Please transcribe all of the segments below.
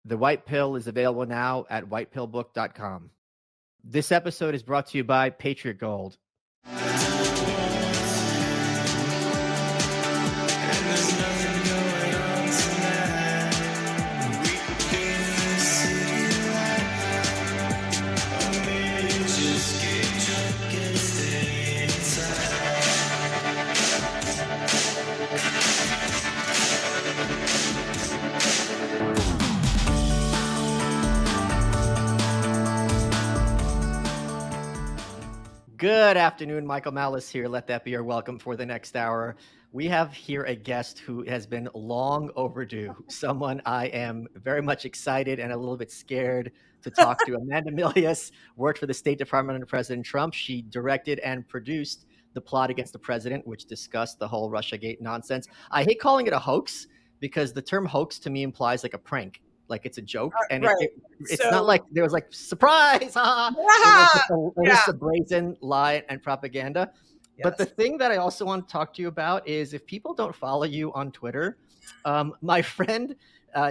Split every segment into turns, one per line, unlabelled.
The White Pill is available now at whitepillbook.com. This episode is brought to you by Patriot Gold. Good afternoon, Michael Malice here. Let that be your welcome for the next hour. We have here a guest who has been long overdue, someone I am very much excited and a little bit scared to talk to. Amanda Milius worked for the State Department under President Trump. She directed and produced The Plot Against the President, which discussed the whole Russiagate nonsense. I hate calling it a hoax because the term hoax to me implies like a prank. Like it's a joke, and
right.
It's not like there was like surprise,
Yeah.
It was a brazen lie and propaganda.
Yes.
But the thing that I also want to talk to you about is if people don't follow you on Twitter, my friend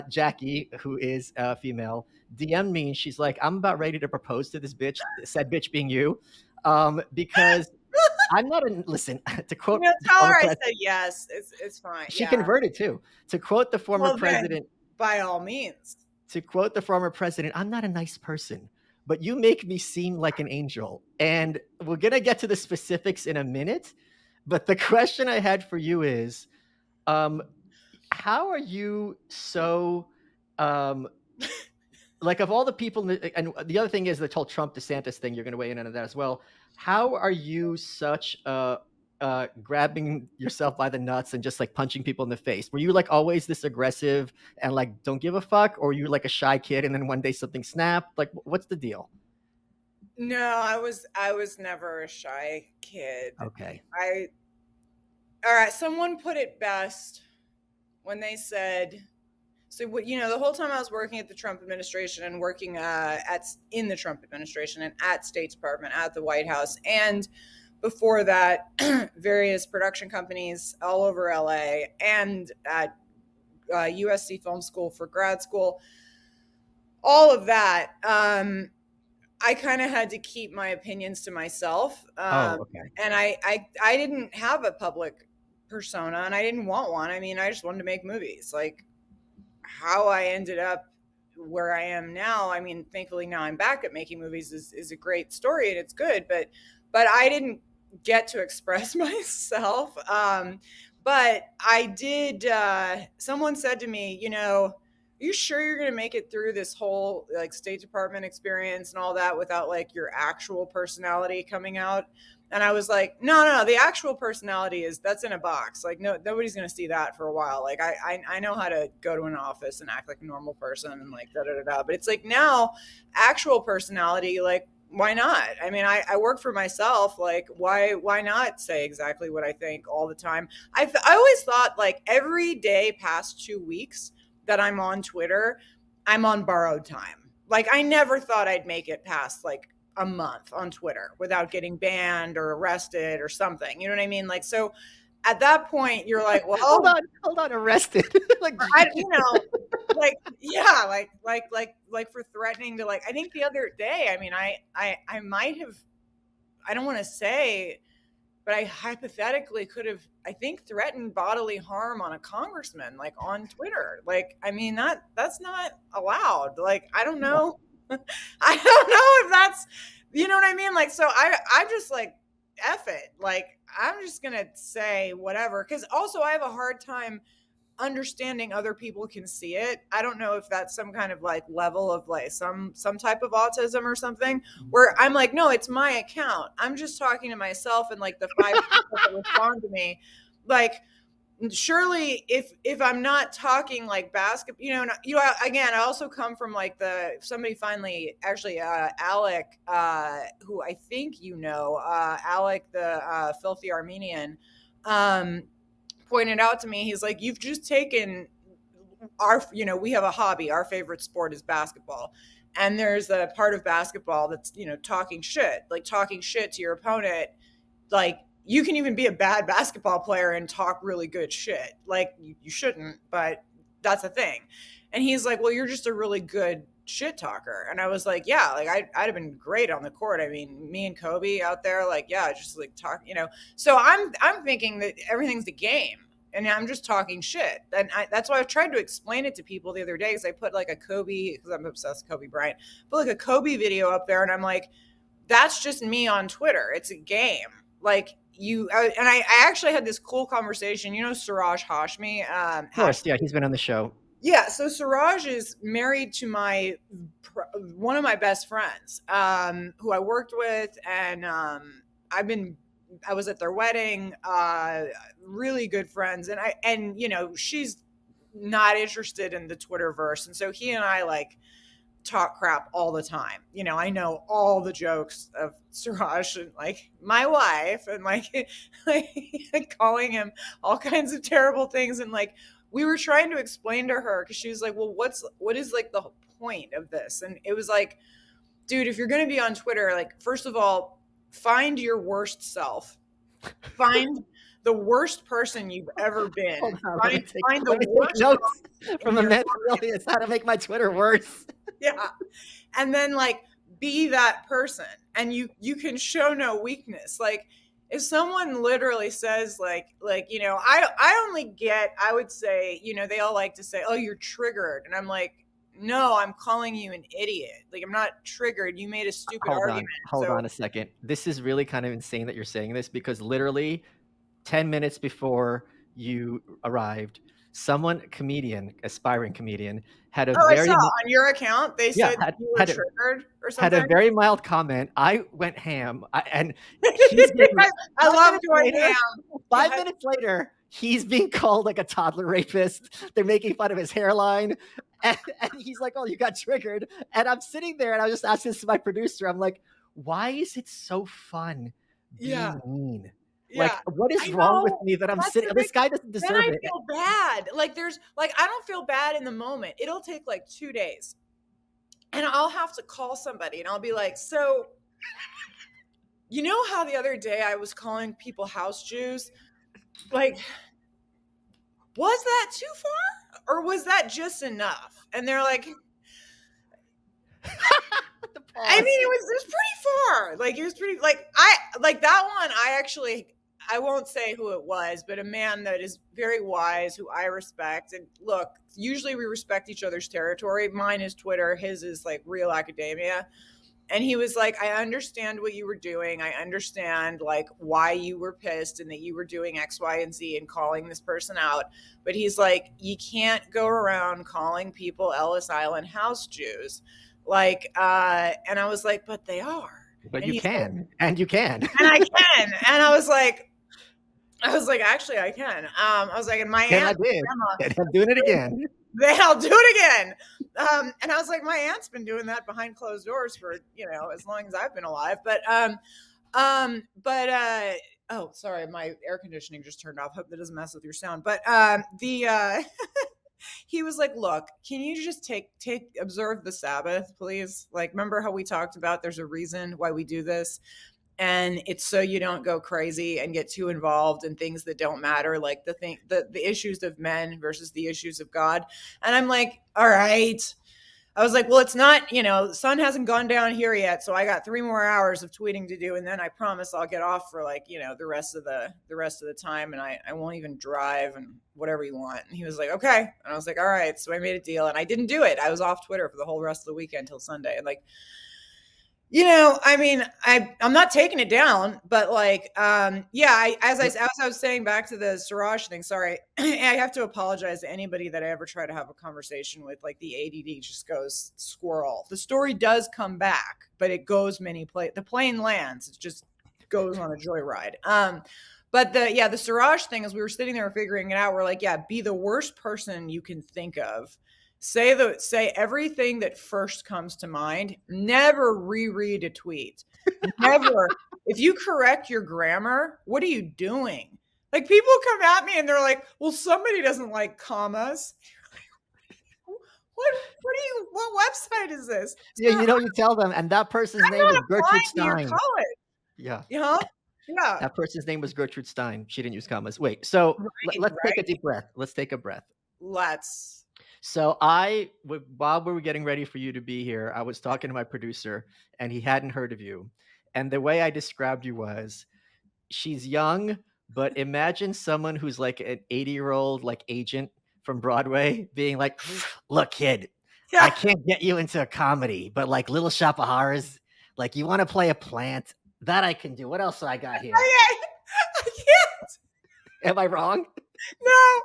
Jackie, who is female, DM'd me and she's like, I'm about ready to propose to this bitch, said bitch being you, because I'm not listen, to quote,
tell her I said yes, it's fine.
She converted too. To quote the former president,
by all means.
To quote the former president, I'm not a nice person, but you make me seem like an angel. And we're going to get to the specifics in a minute. But the question I had for you is, how are you so, like of all the people, and the other thing is the whole Trump DeSantis thing, you're going to weigh in on that as well. How are you such grabbing yourself by the nuts and just like punching people in the face? Were you like always this aggressive and like don't give a fuck, or you like a shy kid and then one day something snapped? Like what's the deal?
No, I was never a shy kid.
Okay.
All right, someone put it best when they said, so the whole time I was working at the Trump administration and working in the Trump administration and at State Department, at the White House, and before that, various production companies all over LA and at USC Film School for grad school, all of that, I kind of had to keep my opinions to myself.
Okay.
And I didn't have a public persona and I didn't want one. I mean, I just wanted to make movies. Like how I ended up where I am now, I mean, thankfully now I'm back at making movies is a great story and it's good, but I didn't get to express myself. But I did, someone said to me, are you sure you're going to make it through this whole like State Department experience and all that without like your actual personality coming out? And I was like, no, the actual personality that's in a box. Like nobody's going to see that for a while. Like I know how to go to an office and act like a normal person and like da. But it's like now actual personality, like, why not? I mean, I work for myself. Like, why not say exactly what I think all the time? I always thought like every day past 2 weeks that I'm on Twitter, I'm on borrowed time. Like I never thought I'd make it past like a month on Twitter without getting banned or arrested or something. You know what I mean? Like, so at that point you're like, well,
hold on, arrested.
like, like for threatening to like, I think the other day, I mean, I might have, I don't want to say, but I hypothetically could have, I think, threatened bodily harm on a congressman, like on Twitter. Like, I mean, that's not allowed. Like, I don't know. I don't know if that's, you know what I mean? Like, so I'm just like, F it. Like, I'm just going to say whatever. Cause also I have a hard time understanding other people can see it. I don't know if that's some kind of like level of like some type of autism or something where I'm like, no, it's my account. I'm just talking to myself and like the 5 people that respond to me. Like, surely if I'm not talking like basketball, again, I also come from like somebody finally actually, Alec, who I think, Alec, the filthy Armenian, pointed out to me, he's like, you've just taken we have a hobby. Our favorite sport is basketball. And there's a part of basketball that's, talking shit to your opponent. Like, you can even be a bad basketball player and talk really good shit. Like, you shouldn't, but that's a thing. And he's like, well, you're just a really good shit talker. And I was like, yeah, like I'd have been great on the court. I mean, me and Kobe out there, like, yeah, just like talk, So I'm thinking that everything's a game. And I'm just talking shit. And that's why I've tried to explain it to people the other day, because I put like a Kobe, because I'm obsessed with Kobe Bryant, put like a Kobe video up there, and I'm like, that's just me on Twitter. It's a game. Like I actually had this cool conversation. Suraj Hashmi?
Of course, yeah, he's been on the show.
Yeah, so Suraj is married to one of my best friends, who I worked with, and I was at their wedding, really good friends, and she's not interested in the Twitterverse, and so he and I like talk crap all the time. I know all the jokes of Suraj and like my wife, and like calling him all kinds of terrible things, and like we were trying to explain to her, because she was like, well, what is like the point of this? And it was like, dude, if you're going to be on Twitter, like, first of all, find your worst self. Find the worst person you've ever been. Find the worst
notes from a man who really is how to make my Twitter worse.
Yeah. And then like be that person, and you can show no weakness. Like if someone literally says like I only get, I would say, they all like to say, oh, you're triggered. And I'm like, no, I'm calling you an idiot. Like, I'm not triggered. You made a stupid argument.
Hold on a second. This is really kind of insane that you're saying this, because literally 10 minutes before you arrived, aspiring comedian, had a very...
I saw on your account, they said you were triggered or something.
Had a very mild comment. I went ham.
I love going ham.
5 minutes later, he's being called like a toddler rapist. They're making fun of his hairline. And he's like, oh, you got triggered. And I'm sitting there and I was just asking this to my producer. I'm like, why is it so fun being mean? Yeah. Like, what is wrong with me that I'm sitting? This guy doesn't deserve it.
Then I feel bad. Like, I don't feel bad in the moment. It'll take like 2 days. And I'll have to call somebody and I'll be like, so, you know how the other day I was calling people house Jews? Like, was that too far? Or was that just enough? And they're like, I mean, it was pretty far. Like, it was pretty, like that one, I won't say who it was, but a man that is very wise, who I respect. And look, usually we respect each other's territory. Mine is Twitter. His is like real academia. And he was like, I understand what you were doing. I understand like why you were pissed and that you were doing X, Y, and Z and calling this person out. But he's like, you can't go around calling people Ellis Island house Jews. Like, and I was like, but they are.
But and you can. Like, and you can.
And I can. And I was like, actually, I can. I was like, and my aunt,
and I'm doing it again.
Then I'll do it again. And I was like, my aunt's been doing that behind closed doors for, as long as I've been alive. But oh, sorry, my air conditioning just turned off. Hope that doesn't mess with your sound. But he was like, look, can you just observe the Sabbath, please? Like, remember how we talked about there's a reason why we do this? And it's so you don't go crazy and get too involved in things that don't matter, like the issues of men versus the issues of God. And I'm like, all right. I was like, well, it's not, the sun hasn't gone down here yet, so I got 3 more hours of tweeting to do, and then I promise I'll get off for like, the rest of the time, and I won't even drive and whatever you want. And he was like, okay. And I was like, all right. So I made a deal, and I didn't do it. I was off Twitter for the whole rest of the weekend till Sunday, and like, I mean, I'm not taking it down, but like, as I was saying back to the Suraj thing, sorry, I have to apologize to anybody that I ever try to have a conversation with. Like, the ADD just goes squirrel. The story does come back, but it goes the plane lands. It just goes on a joyride. But the Suraj thing, as we were sitting there figuring it out, we're like, yeah, be the worst person you can think of. Say everything that first comes to mind. Never reread a tweet. Never. If you correct your grammar, what are you doing? Like, people come at me and they're like, well, somebody doesn't like commas. What website is this?
Yeah, you tell them, and that person's name was Gertrude Stein. Yeah.
Yeah.
That person's name was Gertrude Stein. She didn't use commas. Wait, so let's take a deep breath. Let's take a breath. So while we were getting ready for you to be here, I was talking to my producer, and he hadn't heard of you. And the way I described you was, she's young, but imagine someone who's like an 80-year-old like agent from Broadway being like, "Look, kid, I
Yeah.
can't get you into a comedy, but like Little Shop of Horrors, like you want to play a plant, that I can do. What else do I got here?
I can't.
Am I wrong?"
No.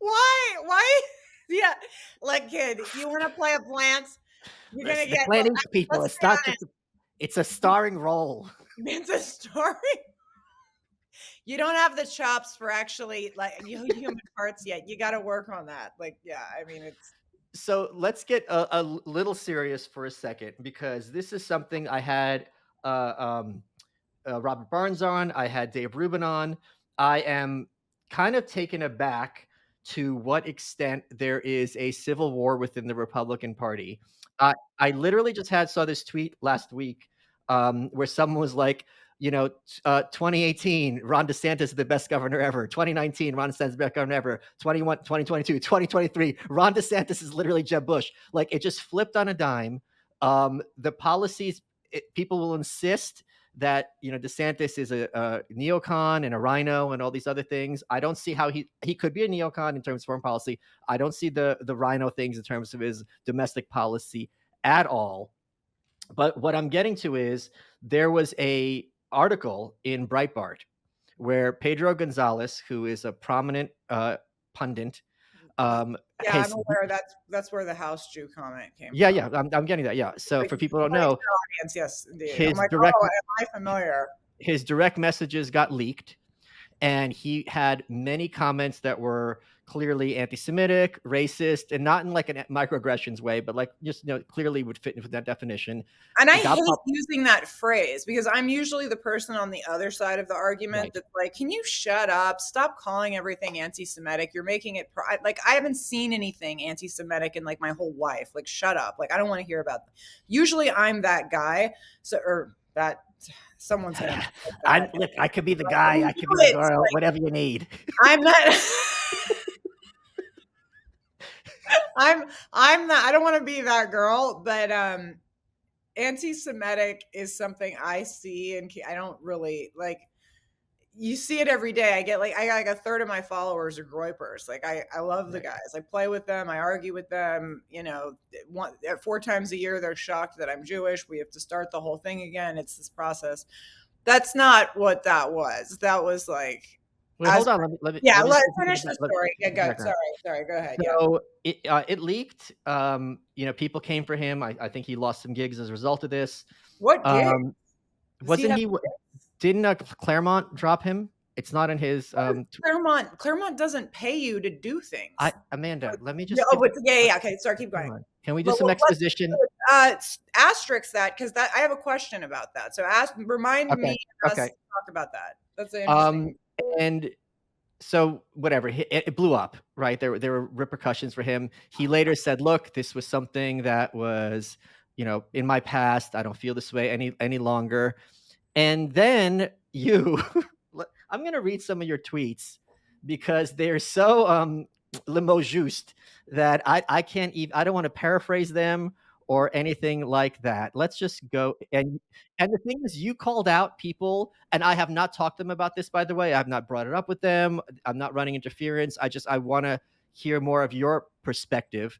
Why? Yeah. Like, kid, you want to play a plant? You're gonna
Listen, the
get.
plant
Look,
eats people.
let's
It's
be
not just
honest.
it's a starring role.
It's a story. You don't have the chops for actually like human parts yet. You got to work on that. Like, yeah. I mean, it's.
So let's get a little serious for a second, because this is something I had uh, um, Robert Barnes on. I had Dave Rubin on. I am kind of taken aback to what extent there is a civil war within the Republican Party. I literally just saw this tweet last week, where someone was like, 2018, Ron DeSantis is the best governor ever. 2019, Ron DeSantis is the best governor ever. 2022, 2023, Ron DeSantis is literally Jeb Bush. Like, it just flipped on a dime. The policies, people will insist that DeSantis is a neocon and a rhino and all these other things. I don't see how he could be a neocon in terms of foreign policy. I don't see the rhino things in terms of his domestic policy at all. But what I'm getting to is, there was a article in Breitbart where Pedro Gonzalez, who is a prominent pundit,
Yeah,
has
I'm aware that's where the house Jew comment came
yeah,
from.
I'm getting that. Yeah. So
Like,
for people who don't
explain to
know,
the audience, yes, indeed. I'm
his
like,
direct
oh, am I familiar?
his direct messages got leaked, and he had many comments that were clearly anti-Semitic, racist, and not in like a microaggressions way, but like just clearly would fit into that definition.
And I
It got
hate
pop-
using that phrase because I'm usually the person on the other side of the argument
right.
that's like, can you shut up? Stop calling everything anti-Semitic. You're making it like, I haven't seen anything anti-Semitic in like my whole life. Like, shut up. Like, I don't want to hear about them. Usually I'm that guy. So, or that someone's going to.
Look, I could be the guy, I could be the girl,
Like,
whatever you need.
I'm not. I'm not. I don't want to be that girl, but anti-Semitic is something I see, and I don't really like. You see it every day. I got like a third of my followers are groypers. Like, I love the guys. I play with them. I argue with them. 4 times a year they're shocked that I'm Jewish. We have to start the whole thing again. It's this process. That's not what that was. That was like.
Wait, hold on. Let me
Yeah, let's
just
finish the story. Yeah, go.
background.
Sorry. Go ahead.
So it leaked. People came for him. I think he lost some gigs as a result of this.
What gig?
Wasn't he? Didn't Claremont drop him? It's not in his.
Claremont doesn't pay you to do things.
Amanda, let me just.
Yeah. Okay, sorry. Keep going.
Can we do some exposition?
Asterisk that, because I have a question about that. So remind me us to talk about that. That's interesting.
And so whatever, it blew up, right? There were repercussions for him. He later said, "Look, this was something that was, in my past. I don't feel this way any longer." And then I'm going to read some of your tweets because they're so le mot juste that I can't even. I don't want to paraphrase them or anything like that. Let's just go. And the thing is, you called out people, and I have not talked to them about this, by the way. I have not brought it up with them. I'm not running interference. I want to hear more of your perspective,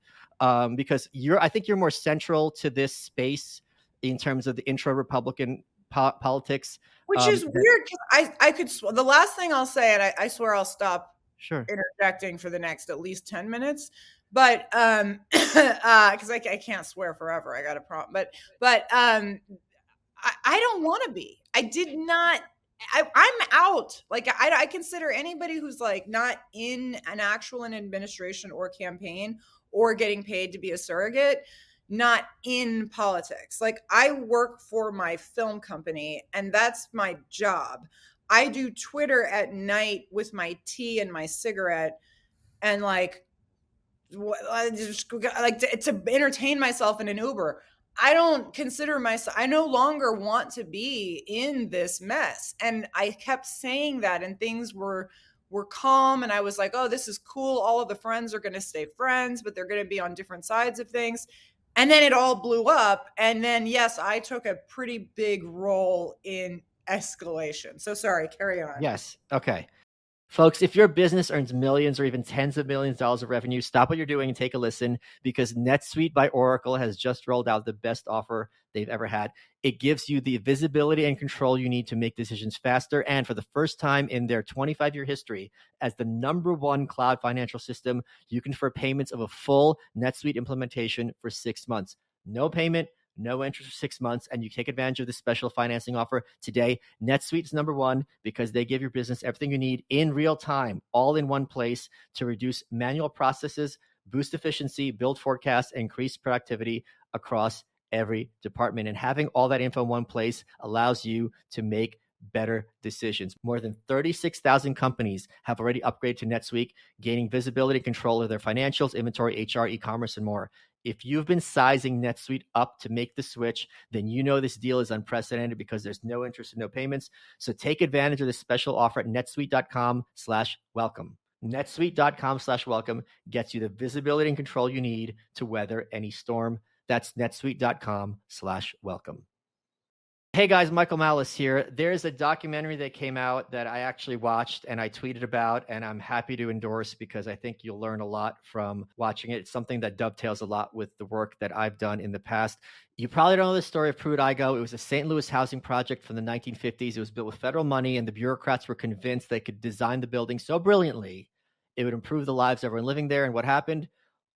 because I think you're more central to this space in terms of the intra-Republican politics.
Which is weird, because I could. The last thing I'll say, and I swear I'll stop interjecting for the next at least 10 minutes. But because I can't swear forever, I got a problem. But I don't want to be. I did not. I'm out. Like, I consider anybody who's like not in an actual administration or campaign or getting paid to be a surrogate not in politics. Like, I work for my film company, and that's my job. I do Twitter at night with my tea and my cigarette, and like to entertain myself in an Uber. I don't consider myself. I no longer want to be in this mess, and I kept saying that, and things were were calm, and I was like, oh, this is cool. All of the friends are going to stay friends, but they're going to be on different sides of things. And then it all blew up. And then, yes, I took a pretty big role in escalation. So sorry, carry on.
Yes. Okay. Folks, if your business earns millions or even tens of millions of dollars of revenue, stop what you're doing and take a listen, because NetSuite by Oracle has just rolled out the best offer they've ever had. It gives you the visibility and control you need to make decisions faster. And for the first time in their 25-year history, as the #1 cloud financial system, you can defer payments of a full NetSuite implementation for 6 months. No payment, no interest for 6 months, and you take advantage of this special financing offer today. NetSuite's #1 because they give your business everything you need in real time, all in one place, to reduce manual processes, boost efficiency, build forecasts, and increase productivity across every department. And having all that info in one place allows you to make better decisions. More than 36,000 companies have already upgraded to NetSuite, gaining visibility and control of their financials, inventory, HR, e-commerce, and more. If you've been sizing NetSuite up to make the switch, then you know this deal is unprecedented because there's no interest and no payments. So take advantage of this special offer at netsuite.com/welcome. netsuite.com/welcome gets you the visibility and control you need to weather any storm. That's netsuite.com/welcome. Hey guys, Michael Malice here. There's a documentary that came out that I actually watched and I tweeted about, and I'm happy to endorse because I think you'll learn a lot from watching it. It's something that dovetails a lot with the work that I've done in the past. You probably don't know the story of Pruitt-Igoe. It was a St. Louis housing project from the 1950s. It was built with federal money, and the bureaucrats were convinced they could design the building so brilliantly it would improve the lives of everyone living there. And what happened?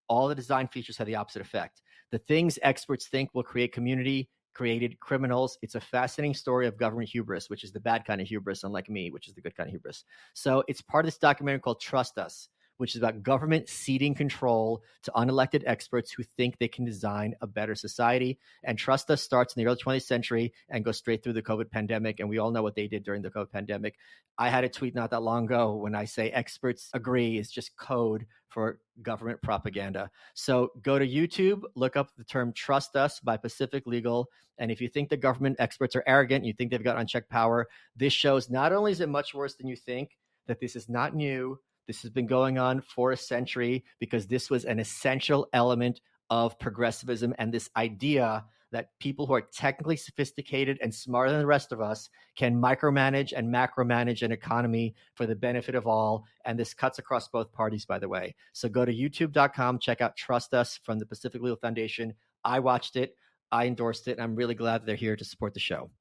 All the design features had the opposite effect. The things experts think will create community created criminals. It's a fascinating story of government hubris, which is the bad kind of hubris, unlike me, which is the good kind of hubris. So it's part of this documentary called Trust Us, which is about government ceding control to unelected experts who think they can design a better society. And Trust Us starts in the early 20th century and goes straight through the COVID pandemic. And we all know what they did during the COVID pandemic. I had a tweet not that long ago when I say experts agree is just code for government propaganda. So go to YouTube, look up the term Trust Us by Pacific Legal. And if you think the government experts are arrogant, you think they've got unchecked power, this shows not only is it much worse than you think, that this is not new. This has been going on for a century because this was an essential element of progressivism and this idea that people who are technically sophisticated and smarter than the rest of us can micromanage and macromanage an economy for the benefit of all. And this cuts across both parties, by the way. So go to youtube.com, check out Trust Us from the Pacific Legal Foundation. I watched it. I endorsed it. And I'm really glad that they're here to support the show.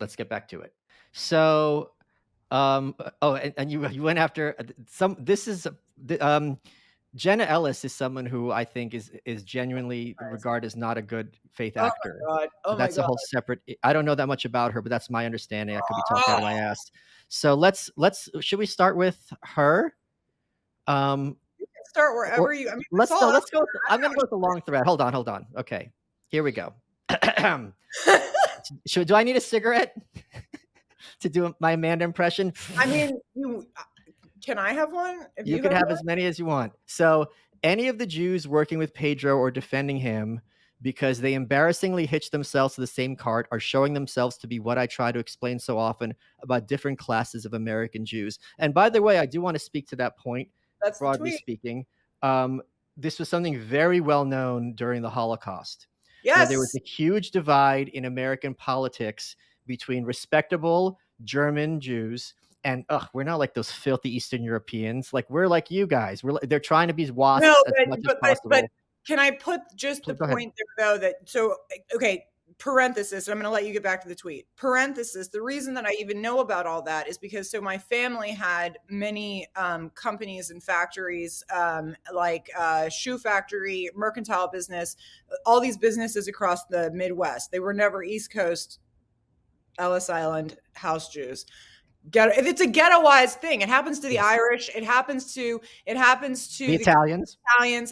Let's get back to it. So, and you went after some, this is, Jenna Ellis is someone who I think is genuinely regarded as not a good faith actor.
Oh my God. Oh
that's
my
a whole separate. I don't know that much about her, but that's my understanding. I could be talking out of my ass. So should we start with her?
You can start wherever you. I mean,
let's go. I'm going to go with the long thread. Hold on. Okay, here we go. Do I need a cigarette to do my Amanda impression?
I mean, can I have one?
If you can have as many as you want. So any of the Jews working with Pedro or defending him because they embarrassingly hitch themselves to the same cart are showing themselves to be what I try to explain so often about different classes of American Jews. And by the way, I do want to speak to that point.
That's
broadly speaking. This was something very well known during the Holocaust.
Yes.
There was a huge divide in American politics between respectable German Jews and we're not like those filthy Eastern Europeans. Like we're like you guys. They're trying to be wasps as much as possible.
But can I put just the point there though okay, parenthesis, I'm going to let you get back to the tweet. Parenthesis, the reason that I even know about all that is because my family had many companies and factories like shoe factory, mercantile business, all these businesses across the Midwest. They were never East Coast, Ellis Island house Jews. It's a ghettoized thing. It happens to the Irish. It happens to
the Italians.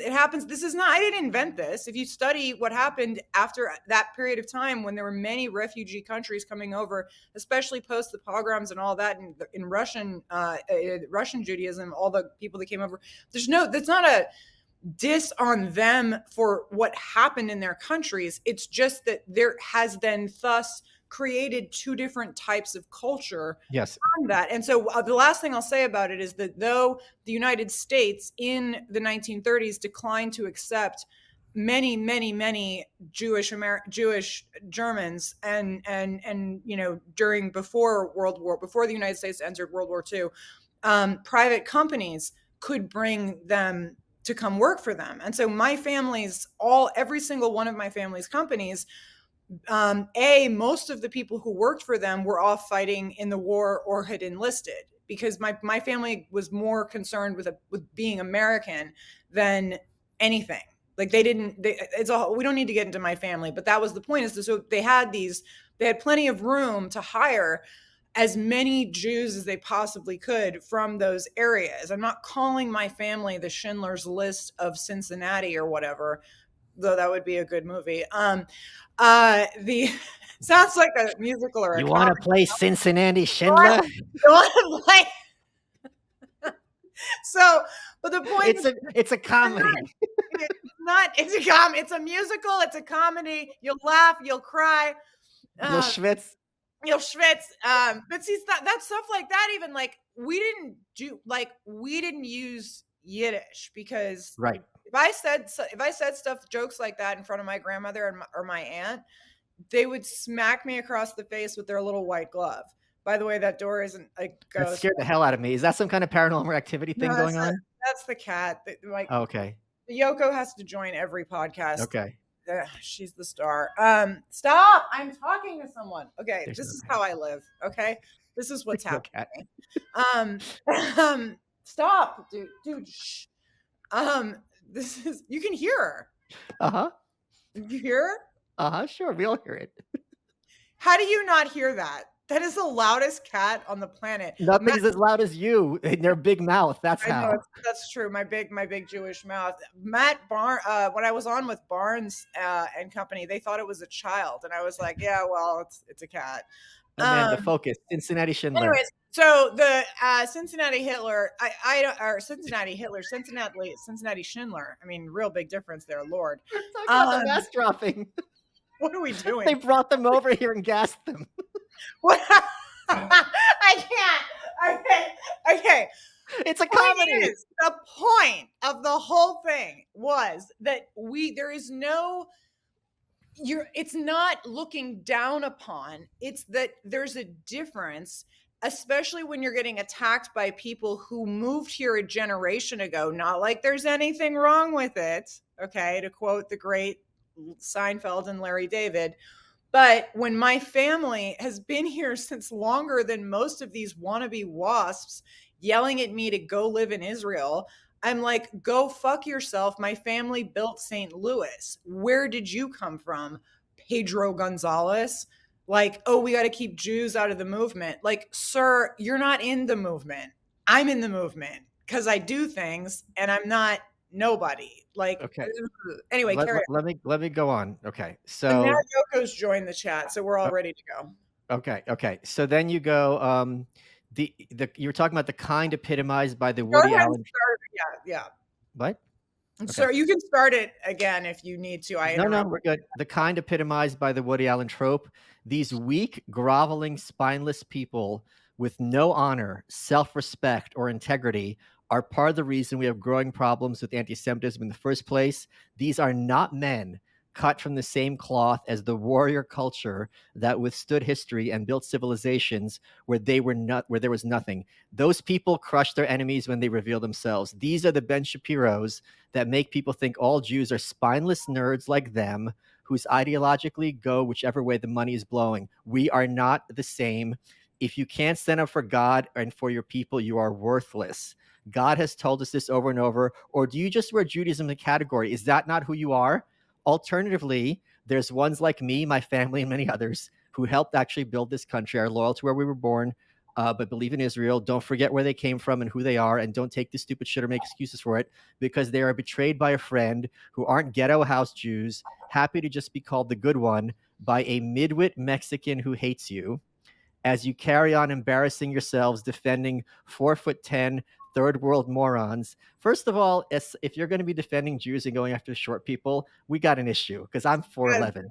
It happens. This is not, I didn't invent this. If you study what happened after that period of time when there were many refugee countries coming over, especially post the pogroms and all that in Russian Judaism, all the people that came over, that's not a diss on them for what happened in their countries. It's just that there has then thus created two different types of culture
Yes.
from that. And so the last thing I'll say about it is that though the United States in the 1930s declined to accept many Jewish Germans, and before the United States entered World War II, private companies could bring them to come work for them. And so every single one of my family's companies, most of the people who worked for them were off fighting in the war or had enlisted, because my family was more concerned with being American than anything. Like we don't need to get into my family, but that was the point, so they had plenty of room to hire as many Jews as they possibly could from those areas. I'm not calling my family the Schindler's List of Cincinnati or whatever, though that would be a good movie. The sounds like a musical or a
You want to
comedy.
play Cincinnati Schindler?
You want to play? So, but the point
it's a comedy.
It's a musical. It's a comedy. You'll laugh. You'll cry.
You'll schwitz.
You'll schwitz. But see, that stuff like that, even like we didn't use Yiddish, because
Right.
if I said jokes like that in front of my grandmother or my aunt, they would smack me across the face with their little white glove. By the way, that door isn't a ghost.
That scared the hell out of me. Is that some kind of paranormal activity thing going on?
That's the cat.
Okay.
Yoko has to join every podcast.
Okay.
She's the star. Stop! I'm talking to someone. Okay,
This
is how I live. Okay, this is what's happening. Stop, dude. Shh. This is. You can hear her.
Uh-huh.
You hear her?
Uh-huh. Sure, we all hear it.
How do you not hear that? That is the loudest cat on the planet.
Nothing's as loud as you in their big mouth. That's how.
That's true. My big Jewish mouth. Matt Barnes. When I was on with Barnes and Company, they thought it was a child, and I was like, "Yeah, well, it's a cat."
The focus. Cincinnati Schindler.
Anyways, so the Cincinnati Schindler. I mean, real big difference there, Lord.
Talk about the gas dropping.
What are we doing?
They brought them over here and gassed them.
What? I can't. Okay.
It's a comedy.
The point of the whole thing was that it's not looking down upon. It's that there's a difference, especially when you're getting attacked by people who moved here a generation ago. Not like there's anything wrong with it. Okay. To quote the great Seinfeld and Larry David. But when my family has been here since longer than most of these wannabe WASPs yelling at me to go live in Israel, I'm like, go fuck yourself. My family built St. Louis. Where did you come from? Pedro Gonzalez? Like, oh, we got to keep Jews out of the movement. Like, sir, you're not in the movement. I'm in the movement because I do things and I'm not nobody. Like,
okay.
Anyway,
let me go on. Okay, so
now Yoko's joined the chat, so we're all ready to go.
Okay. So then you go. You were talking about the kind epitomized by the Woody Allen.
Yeah.
What?
Okay. So you can start it again if you need to.
No, we're good. The kind epitomized by the Woody Allen trope. These weak, groveling, spineless people with no honor, self-respect, or integrity are part of the reason we have growing problems with anti-Semitism in the first place. These are not men cut from the same cloth as the warrior culture that withstood history and built civilizations where there was nothing. Those people crush their enemies when they reveal themselves. These are the Ben Shapiros that make people think all Jews are spineless nerds like them whose ideologically go whichever way the money is blowing. We are not the same. If you can't stand up for God and for your people, you are worthless. God has told us this over and over. Or do you just wear Judaism in the category? Is that not who you are? Alternatively, there's ones like me, my family, and many others who helped actually build this country, are loyal to where we were born, but believe in Israel. Don't forget where they came from and who they are, and don't take this stupid shit or make excuses for it, because they are betrayed by a friend who aren't ghetto house Jews, happy to just be called the good one by a midwit Mexican who hates you. As you carry on embarrassing yourselves defending 4'10" third world morons. First of all, if you're going to be defending Jews and going after short people, we got an issue because I'm 4'11".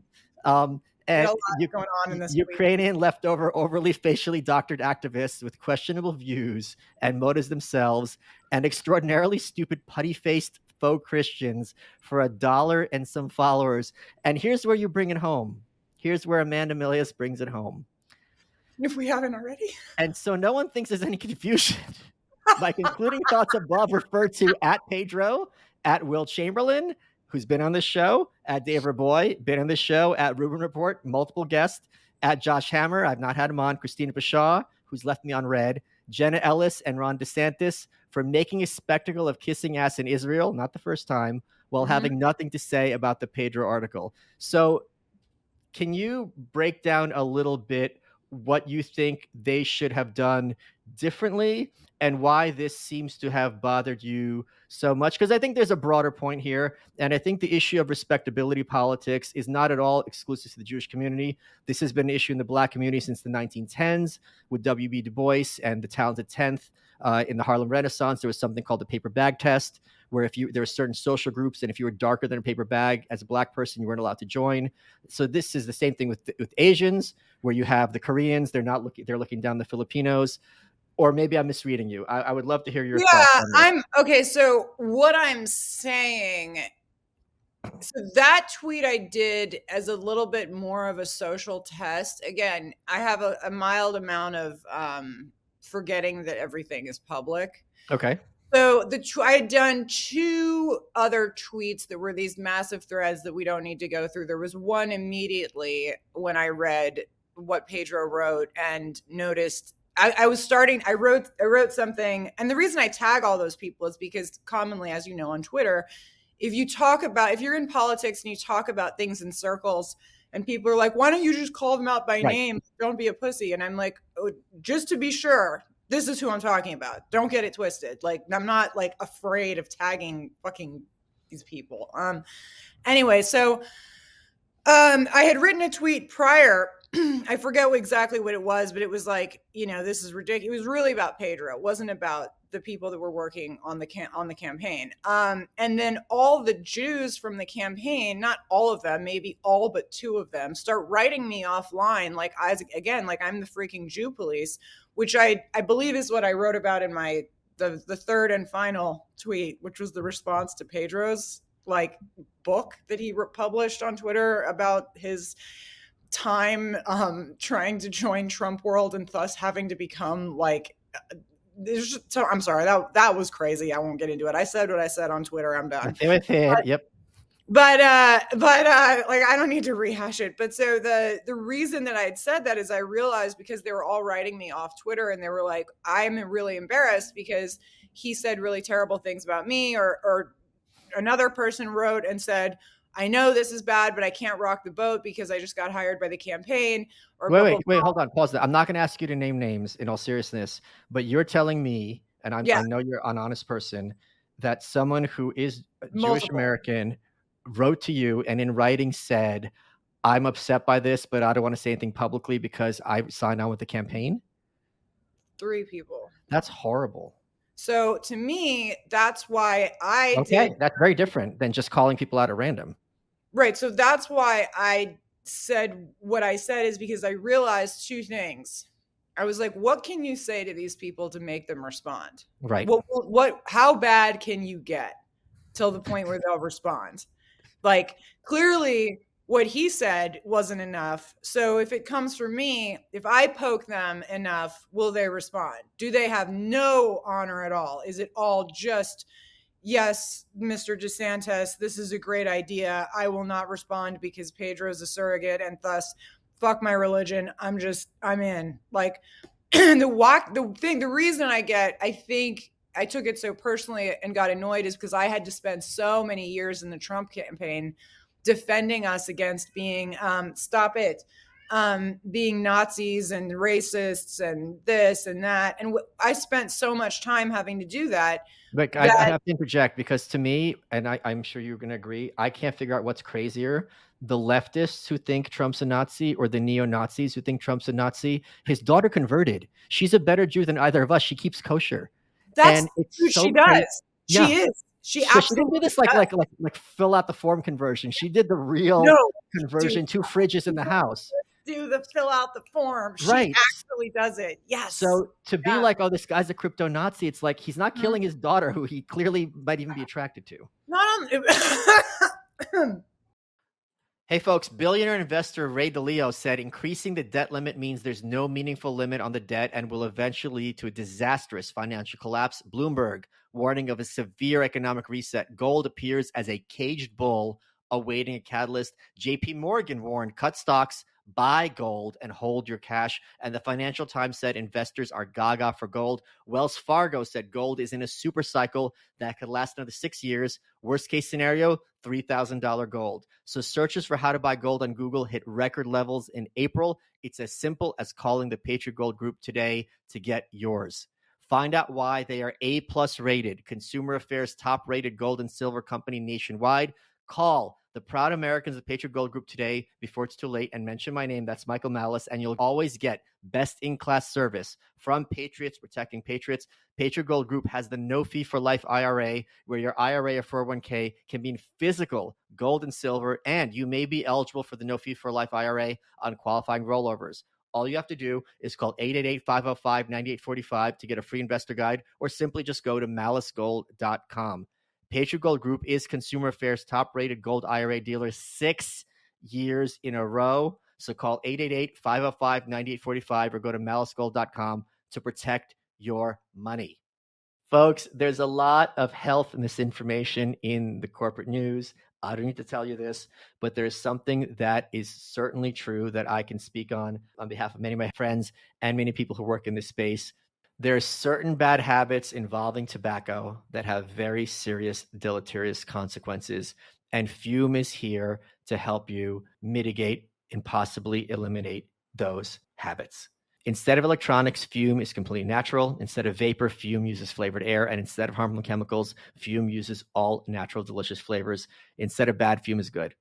We got
and
a lot going on in this week.
Ukrainian leftover, overly facially doctored activists with questionable views and motives themselves, and extraordinarily stupid, putty-faced faux Christians for $1 and some followers. And here's where you bring it home. Here's where Amanda Milius brings it home.
If we haven't already.
And so no one thinks there's any confusion. My concluding thoughts above refer to at Pedro, at Will Chamberlain, who's been on the show, at Dave Raboy, been on the show, at Ruben Report, multiple guests, at Josh Hammer, I've not had him on, Christina Bashaw, who's left me on red, Jenna Ellis and Ron DeSantis for making a spectacle of kissing ass in Israel, not the first time, while having nothing to say about the Pedro article. So can you break down a little bit what you think they should have done differently and why this seems to have bothered you so much? Because I think there's a broader point here. And I think the issue of respectability politics is not at all exclusive to the Jewish community. This has been an issue in the Black community since the 1910s with W.B. Du Bois and the Talented Tenth. In the Harlem Renaissance, there was something called the paper bag test, where there were certain social groups, and if you were darker than a paper bag as a Black person, you weren't allowed to join. So this is the same thing with Asians, where you have the Koreans, they're looking down the Filipinos. Or maybe I'm misreading you. I would love to hear your thoughts on this.
Okay. So what I'm saying, so that tweet I did as a little bit more of a social test. Again, I have a mild amount of forgetting that everything is public.
Okay.
So I had done 2 other tweets that were these massive threads that we don't need to go through. There was one immediately when I read what Pedro wrote and noticed I wrote something. And the reason I tag all those people is because commonly, as you know, on Twitter, if you're in politics and you talk about things in circles and people are like, why don't you just call them out by name? Don't be a pussy. And I'm like, oh, just to be sure, this is who I'm talking about. Don't get it twisted. Like, I'm not like afraid of tagging fucking these people. Anyway, so I had written a tweet prior. I forget exactly what it was, but it was like, this is ridiculous. It was really about Pedro. It wasn't about the people that were working on the campaign. And then all the Jews from the campaign, not all of them, maybe all but 2 of them, start writing me offline like I'm the freaking Jew police, which I believe is what I wrote about in the third and final tweet, which was the response to Pedro's book that he published on Twitter about his time trying to join Trump world and thus having to become so I'm sorry, that was crazy. I won't get into it. I said what I said on Twitter. I'm done.
Yep.
But I don't need to rehash it. But so the reason that I had said that is I realized because they were all writing me off Twitter and they were like, I'm really embarrassed because he said really terrible things about me, or another person wrote and said, I know this is bad, but I can't rock the boat because I just got hired by the campaign. Or
wait, hold on, pause that. I'm not going to ask you to name names in all seriousness, but you're telling me, and I know you're an honest person, that someone who is Jewish American wrote to you and in writing said, I'm upset by this, but I don't want to say anything publicly because I signed on with the campaign?
3 people.
That's horrible.
So to me, that's why
that's very different than just calling people out at random.
Right. So that's why I said what I said, is because I realized 2 things. I was like, what can you say to these people to make them respond?
Right.
How bad can you get till the point where they'll respond? Clearly what he said wasn't enough. So if it comes from me, if I poke them enough, will they respond? Do they have no honor at all? Is it all just, yes, Mr. DeSantis, this is a great idea. I will not respond because Pedro's a surrogate and thus fuck my religion. I'm in. The reason I think I took it so personally and got annoyed is because I had to spend so many years in the Trump campaign defending us against being being Nazis and racists and this and that. And I spent so much time having to do that.
But I have to interject because to me, and I'm sure you're going to agree, I can't figure out what's crazier. The leftists who think Trump's a Nazi or the neo-Nazis who think Trump's a Nazi. His daughter converted. She's a better Jew than either of us. She keeps kosher.
That's what she does. She is. She
So she didn't do
absolutely
this
does.
like fill out the form conversion. She did the real
No,
conversion, 2 fridges in the house.
do the fill out the form. She
Right.
actually does it. Yes.
So to be
Yeah.
like, "Oh, this guy's a crypto Nazi," it's like he's not
Mhm.
killing his daughter, who he clearly might even be attracted to.
Not on.
Hey folks, billionaire investor Ray DeLeo said increasing the debt limit means there's no meaningful limit on the debt and will eventually lead to a disastrous financial collapse. Bloomberg warning of a severe economic reset. Gold appears as a caged bull awaiting a catalyst. JP Morgan warned cut stocks, buy gold, and hold your cash. And the Financial Times said investors are gaga for gold. Wells Fargo said gold is in a super cycle that could last another 6 years. Worst case scenario, $3,000 gold. So searches for how to buy gold on Google hit record levels in April. It's as simple as calling the Patriot Gold Group today to get yours. Find out why they are A+ rated, Consumer Affairs top rated gold and silver company nationwide. Call the proud Americans of Patriot Gold Group today before it's too late and mention my name. That's Michael Malice, and you'll always get best-in-class service from Patriots protecting Patriots. Patriot Gold Group has the no fee for life IRA, where your IRA or 401k can be in physical gold and silver, and you may be eligible for the no fee for life IRA on qualifying rollovers. All you have to do is call 888-505-9845 to get a free investor guide, or simply just go to malicegold.com. Patriot Gold Group is Consumer Affairs top-rated gold IRA dealer 6 years in a row. So call 888-505-9845 or go to malicegold.com to protect your money. Folks, there's a lot of health misinformation in the corporate news. I don't need to tell you this, but there's something that is certainly true that I can speak on behalf of many of my friends and many people who work in this space. There are certain bad habits involving tobacco that have very serious deleterious consequences, and Fume is here to help you mitigate and possibly eliminate those habits. Instead of electronics, Fume is completely natural. Instead of vapor, Fume uses flavored air. And instead of harmful chemicals, Fume uses all natural, delicious flavors. Instead of bad, Fume is good.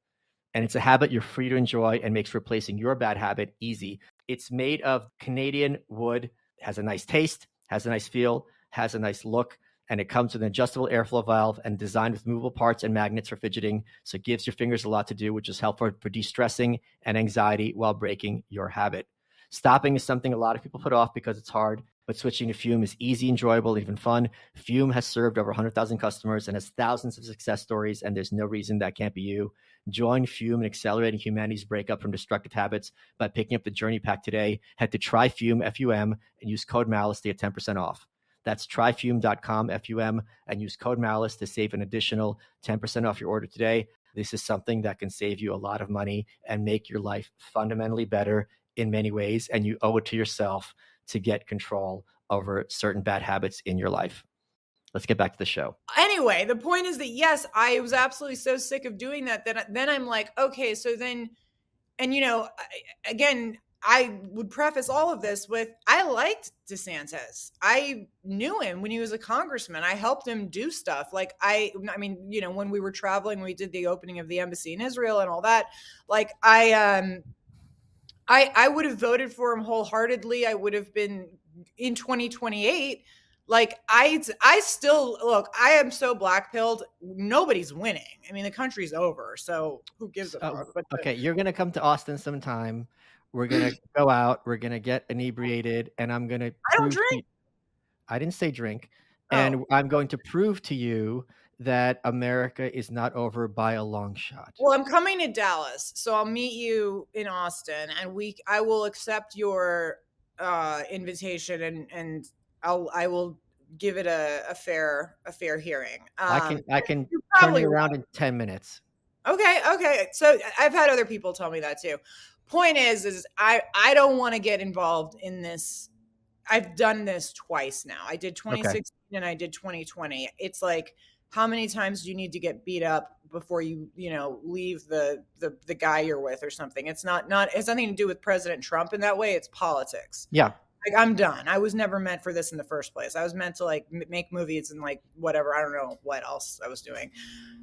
And it's a habit you're free to enjoy and makes replacing your bad habit easy. It's made of Canadian wood, has a nice taste, has a nice feel, has a nice look, and it comes with an adjustable airflow valve and designed with movable parts and magnets for fidgeting. So it gives your fingers a lot to do, which is helpful for de-stressing and anxiety while breaking your habit. Stopping is something a lot of people put off because it's hard, but switching to Fume is easy, enjoyable, and even fun. Fume has served over 100,000 customers and has thousands of success stories, and there's no reason that can't be you. Join Fume in accelerating humanity's breakup from destructive habits by picking up the Journey Pack today. Head to tryfume, F-U-M, and use code MALICE to get 10% off. That's tryfume.com, F-U-M, and use code MALICE to save an additional 10% off your order today. This is something that can save you a lot of money and make your life fundamentally better in many ways, and you owe it to yourself to get control over certain bad habits in your life. Let's get back to the show.
Anyway, the point is that, yes, I was absolutely so sick of doing that. Then I'm like, okay, so then, and again, I would preface all of this with, I liked DeSantis. I knew him when he was a congressman. I helped him do stuff. Like, I mean, when we were traveling, we did the opening of the embassy in Israel and all that. Like, I would have voted for him wholeheartedly. I would have been in 2028. Like, I still, look, I am so black-pilled. Nobody's winning. I mean, the country's over. So who gives a fuck? But
okay, you're going to come to Austin sometime. We're going to go out. We're going to get inebriated, and I'm going to
I don't drink.
I didn't say drink.
Oh.
And I'm going to prove to you that America is not over by a long shot.
Well, I'm coming to Dallas, so I'll meet you in Austin, and I will accept your invitation, and I will give it a fair hearing.
I can turn you around in 10 minutes.
Okay. So I've had other people tell me that too. Point is I don't want to get involved in this. I've done this twice now. I did 2016 and I did 2020. It's like, how many times do you need to get beat up before you leave the guy you're with or something? It's not it has nothing to do with President Trump in that way. It's politics.
Yeah.
Like, I'm done. I was never meant for this in the first place. I was meant to like make movies and like whatever. I don't know what else I was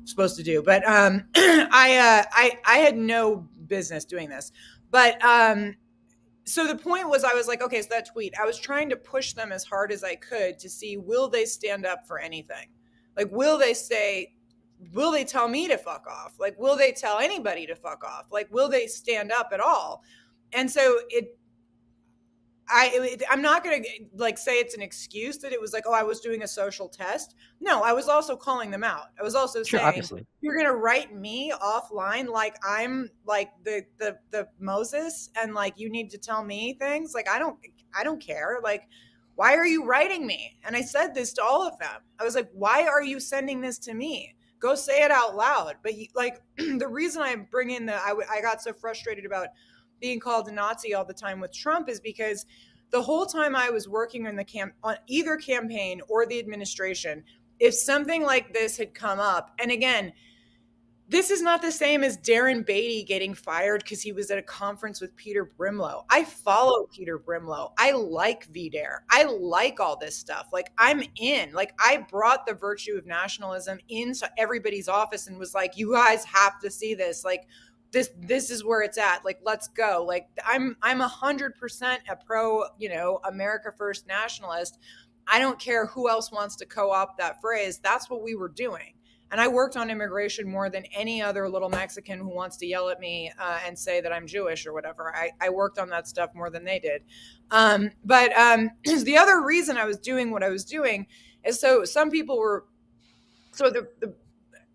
supposed to do, but I had no business doing this. But so the point was, I was like, okay, so that tweet, I was trying to push them as hard as I could to see, will they stand up for anything? Like, will they tell me to fuck off? Like, will they tell anybody to fuck off? Like, will they stand up at all? And so I'm not going to like say it's an excuse that it was like, oh, I was doing a social test. No, I was also calling them out. I was also
Sure,
saying,
obviously.
you're going to write me offline like I'm like the Moses, and like you need to tell me things. Like I don't care. Like, why are you writing me? And I said this to all of them. I was like, why are you sending this to me? Go say it out loud. But like the reason I bring in I got so frustrated about being called a Nazi all the time with Trump is because the whole time I was working on either campaign or the administration, if something like this had come up, and again, this is not the same as Darren Beatty getting fired because he was at a conference with Peter Brimlow. I follow Peter Brimlow. I like VDare. I like all this stuff. Like, I'm in. Like, I brought the virtue of nationalism into everybody's office and was like, you guys have to see this. Like, this is where it's at. Like, let's go. Like, I'm 100% a pro, America First nationalist. I don't care who else wants to co-opt that phrase. That's what we were doing. And I worked on immigration more than any other little Mexican who wants to yell at me and say that I'm Jewish or whatever. I worked on that stuff more than they did. But the other reason I was doing what I was doing is so some people were, so let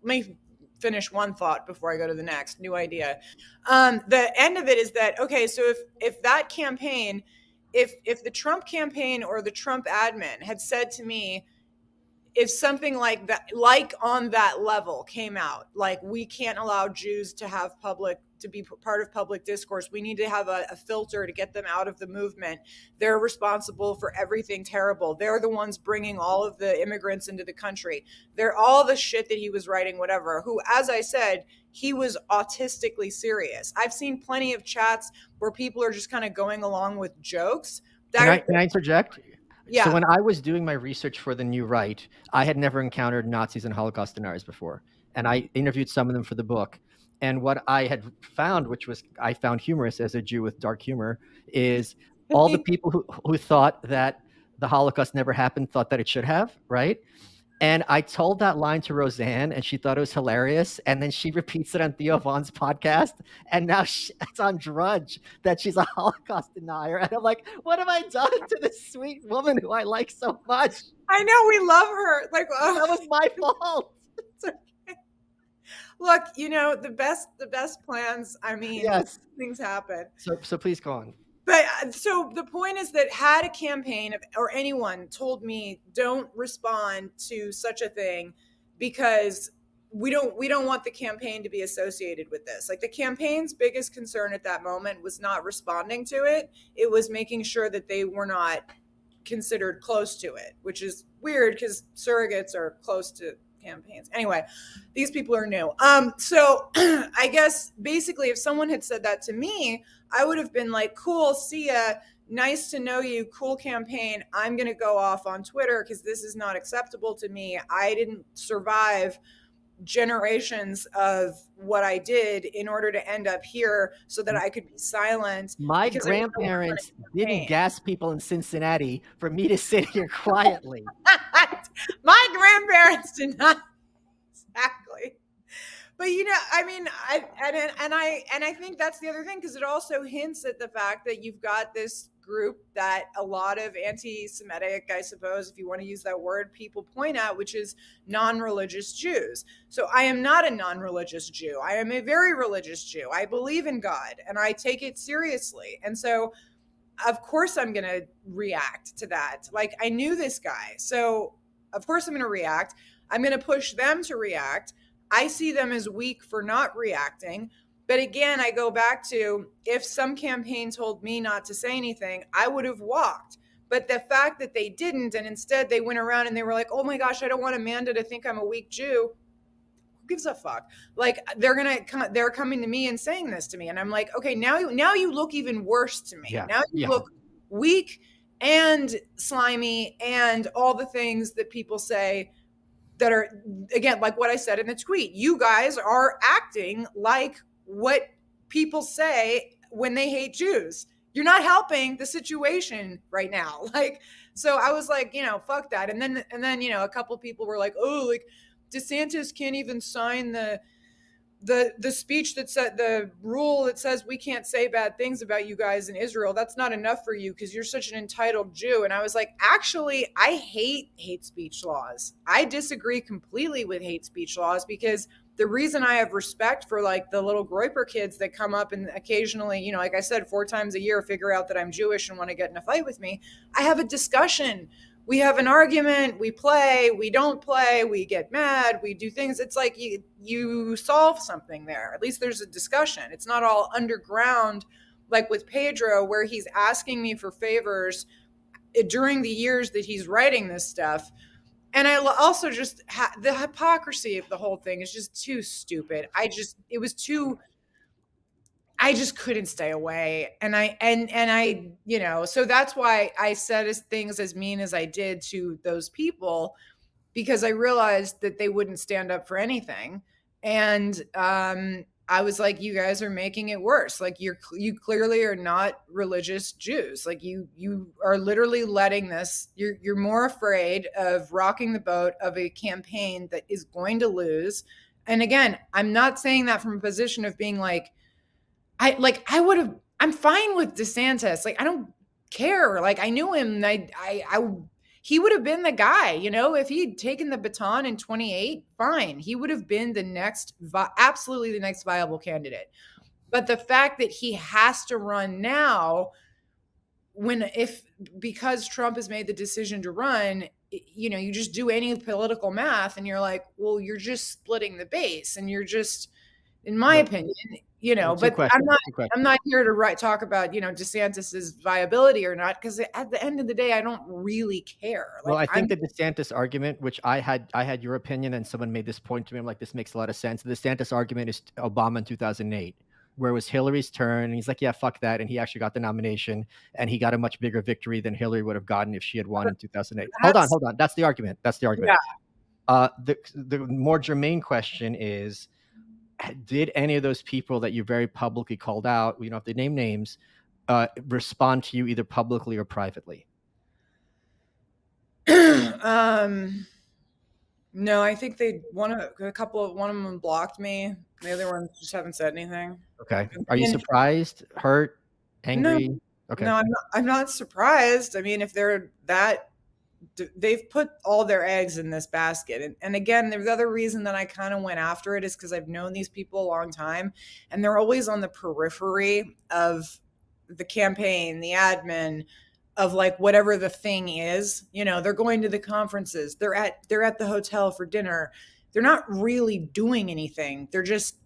me finish one thought before I go to the next new idea. The end of it is that, okay, so if that campaign, if the Trump campaign or the Trump admin had said to me, if something like that, like on that level came out, like we can't allow Jews to be part of public discourse. We need to have a filter to get them out of the movement. They're responsible for everything terrible. They're the ones bringing all of the immigrants into the country. They're all the shit that he was writing, whatever, who, as I said, he was autistically serious. I've seen plenty of chats where people are just kind of going along with jokes.
Can I interject?
Yeah.
So when I was doing my research for the New Right, I had never encountered Nazis and Holocaust deniers before. And I interviewed some of them for the book. And what I had found, which was I found humorous as a Jew with dark humor, is all the people who thought that the Holocaust never happened thought that it should have, right? And I told that line to Roseanne, and she thought it was hilarious. And then she repeats it on Theo Vaughn's podcast. And now it's on Drudge that she's a Holocaust denier. And I'm like, what have I done to this sweet woman who I like so much?
I know, we love her. Like,
that was my fault.
Look, the best plans. I mean, yes, things happen.
So please go on.
But so the point is that had a campaign or anyone told me don't respond to such a thing because we don't want the campaign to be associated with this. Like, the campaign's biggest concern at that moment was not responding to it. It was making sure that they were not considered close to it, which is weird because surrogates are close to campaigns. Anyway, these people are new. So I guess basically if someone had said that to me, I would have been like, cool, see ya. Nice to know you. Cool campaign. I'm going to go off on Twitter because this is not acceptable to me. I didn't survive generations of what I did in order to end up here so that I could be silent.
My grandparents didn't gas people in Cincinnati for me to sit here quietly.
My grandparents did not. Exactly. But I mean, I think that's the other thing, because it also hints at the fact that you've got this group that a lot of anti-Semitic, I suppose, if you want to use that word, people point at, which is non-religious Jews. So I am not a non-religious Jew. I am a very religious Jew. I believe in God and I take it seriously. And so of course I'm going to react to that. Like, I knew this guy. So of course I'm going to react. I'm going to push them to react. I see them as weak for not reacting. But again, I go back to, if some campaign told me not to say anything, I would have walked. But the fact that they didn't, and instead they went around and they were like, oh my gosh, I don't want Amanda to think I'm a weak Jew. Who gives a fuck? Like, they're coming to me and saying this to me. And I'm like, okay, now you look even worse to me. Yeah. Now you look weak and slimy and all the things that people say that are, again, like what I said in the tweet. You guys are acting like what people say when they hate Jews. You're not helping the situation right now. Like, So I was like, fuck that. And then, a couple people were like, oh, like DeSantis can't even sign the speech that said the rule that says we can't say bad things about you guys in Israel. That's not enough for you because you're such an entitled Jew. And I was like, actually, I hate speech laws. I disagree completely with hate speech laws because the reason I have respect for like the little Groyper kids that come up and occasionally, like I said, 4 times a year, figure out that I'm Jewish and want to get in a fight with me. I have a discussion. We have an argument, we play, we don't play, we get mad, we do things. It's like you solve something there. At least there's a discussion. It's not all underground like with Pedro where he's asking me for favors during the years that he's writing this stuff. And I also just the hypocrisy of the whole thing is just too stupid. It was too I just couldn't stay away. And I, so that's why I said things as mean as I did to those people, because I realized that they wouldn't stand up for anything. And I was like, you guys are making it worse. Like you clearly are not religious Jews. Like you are literally letting this, you're more afraid of rocking the boat of a campaign that is going to lose. And again, I'm not saying that from a position of being like, I'm fine with DeSantis. Like, I don't care. Like, I knew him. He would have been the guy, if he'd taken the baton in 28, fine. He would have been absolutely the next viable candidate. But the fact that he has to run now because Trump has made the decision to run, you just do any political math and you're like, well, you're just splitting the base and you're just, in my opinion, but I'm not here to talk about, DeSantis's viability or not, because at the end of the day, I don't really care.
Well, I think the DeSantis argument, which I had your opinion, and someone made this point to me. I'm like, this makes a lot of sense. The DeSantis argument is Obama in 2008, where it was Hillary's turn, and he's like, yeah, fuck that, and he actually got the nomination, and he got a much bigger victory than Hillary would have gotten if she had won in 2008. Hold on. That's the argument. Yeah. The more germane question is, did any of those people that you very publicly called out, if they name names, respond to you either publicly or privately?
No, I think one of them blocked me. The other ones just haven't said anything.
Okay. Are you surprised, hurt, angry?
No.
Okay.
No, I'm not surprised. I mean, if they're that, they've put all their eggs in this basket. And again, the other reason that I kind of went after it is because I've known these people a long time, and they're always on the periphery of the campaign, the admin, of like whatever the thing is. They're going to the conferences, they're at the hotel for dinner. They're not really doing anything. They're just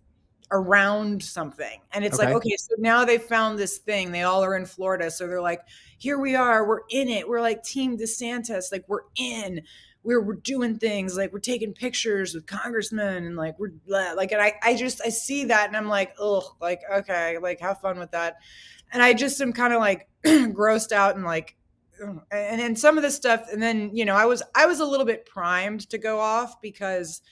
around something. And it's like, okay, so now they found this thing. They all are in Florida. So they're like, here we are, we're in it. We're like Team DeSantis. Like we're doing things, like we're taking pictures with congressmen and like, we're like, and I see that and I'm like, oh, like, okay, like have fun with that. And I just am kind of like grossed out and like, and then some of this stuff. And then, I was a little bit primed to go off because,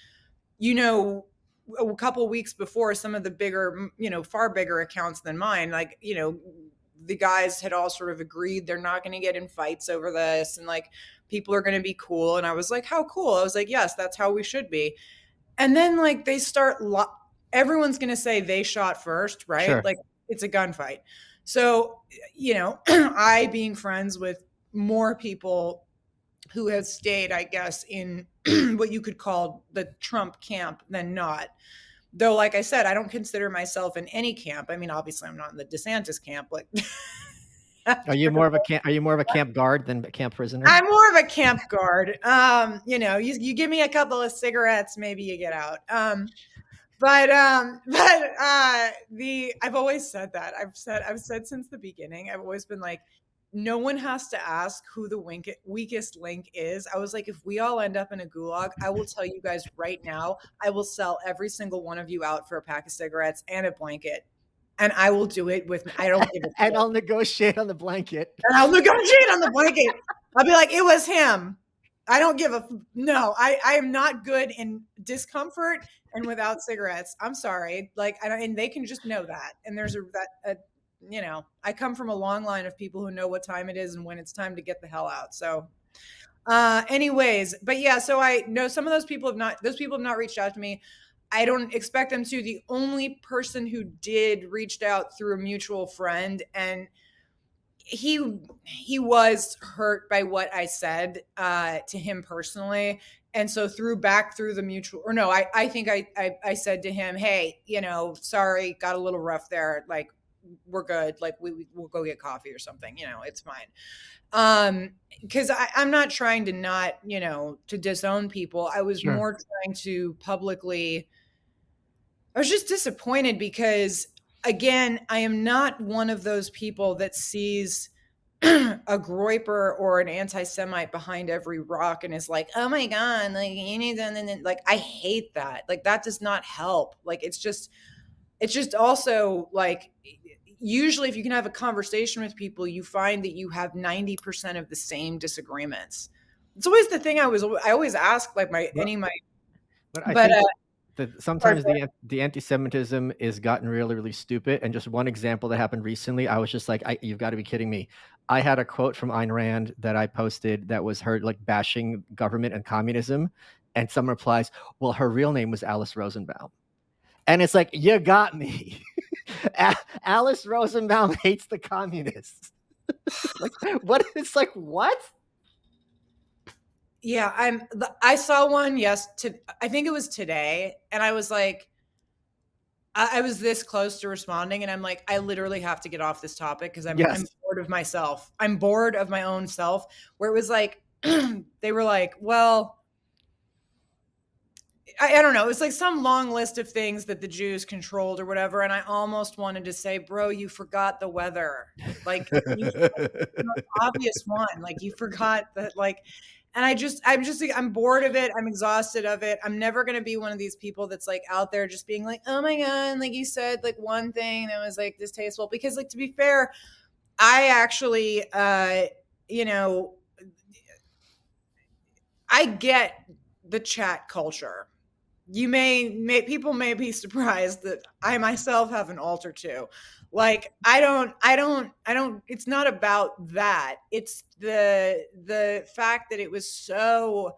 a couple of weeks before, some of the bigger, far bigger accounts than mine, like, the guys had all sort of agreed they're not going to get in fights over this. And like, people are going to be cool. And I was like, how cool? I was like, yes, that's how we should be. And then like they start, everyone's going to say they shot first, right?
Sure.
Like it's a gunfight. So, I being friends with more people who have stayed, I guess, in what you could call the Trump camp than not. Though, like I said, I don't consider myself in any camp. I mean, obviously, I'm not in the DeSantis camp. Like,
are you more of a camp guard than a camp prisoner?
I'm more of a camp guard. You give me a couple of cigarettes, maybe you get out. I've always said that. I've said since the beginning. I've always been like, no one has to ask who the weakest link is. I was like, if we all end up in a gulag, I will tell you guys right now, I will sell every single one of you out for a pack of cigarettes and a blanket. And I will do it I don't give a shit.
And I'll negotiate on the blanket.
I'll be like, it was him. I don't give no, I am not good in discomfort and without cigarettes. I'm sorry. Like, and they can just know that. And there's I come from a long line of people who know what time it is and when it's time to get the hell out. So anyways, but yeah, so I know some of those people have not reached out to me. I don't expect them to. The only person who did reached out through a mutual friend, and he was hurt by what I said to him personally. And so through the mutual, or no, I think I said to him, hey, sorry, got a little rough there. Like, we're good. Like, we'll go get coffee or something. It's fine. Because I'm not trying to not, to disown people. I was
Sure.
more trying to publicly. I was just disappointed because, again, I am not one of those people that sees a groiper or an anti-Semite behind every rock and is like, oh my God, like, you need to, like, I hate that. Like, that does not help. Like, it's just also like, usually if you can have a conversation with people, you find that you have 90% of the same disagreements. It's always the thing I always ask, like,
But I
but
think
uh
that
sorry,
sometimes the anti-Semitism is gotten really, really stupid. And just one example that happened recently, I was just like, you've got to be kidding me. I had a quote from Ayn Rand that I posted that was her like bashing government and communism, and someone replies, "Well, her real name was Alice Rosenbaum," and it's like, you got me. Alice Rosenbaum hates the communists. Like, what? It's like, what?
yeah, I saw one, yes, I think it was today, and I was like, I was this close to responding, and I'm like, I literally have to get off this topic because I'm
Yes.
bored of myself. I'm bored of my own self. Where it was like, they were like, well, I don't know. It was like some long list of things that the Jews controlled or whatever, and I almost wanted to say, bro, you forgot the weather. Like, the most obvious one. Like, you forgot that, like, and I'm bored of it. I'm exhausted of it. I'm never going to be one of these people that's like out there just being like, oh my God, like you said, like one thing that was like distasteful. Because, like, to be fair, I actually, I get the chat culture. People may be surprised that I myself have an alt or two. Like, I don't, it's not about that. It's the fact that it was so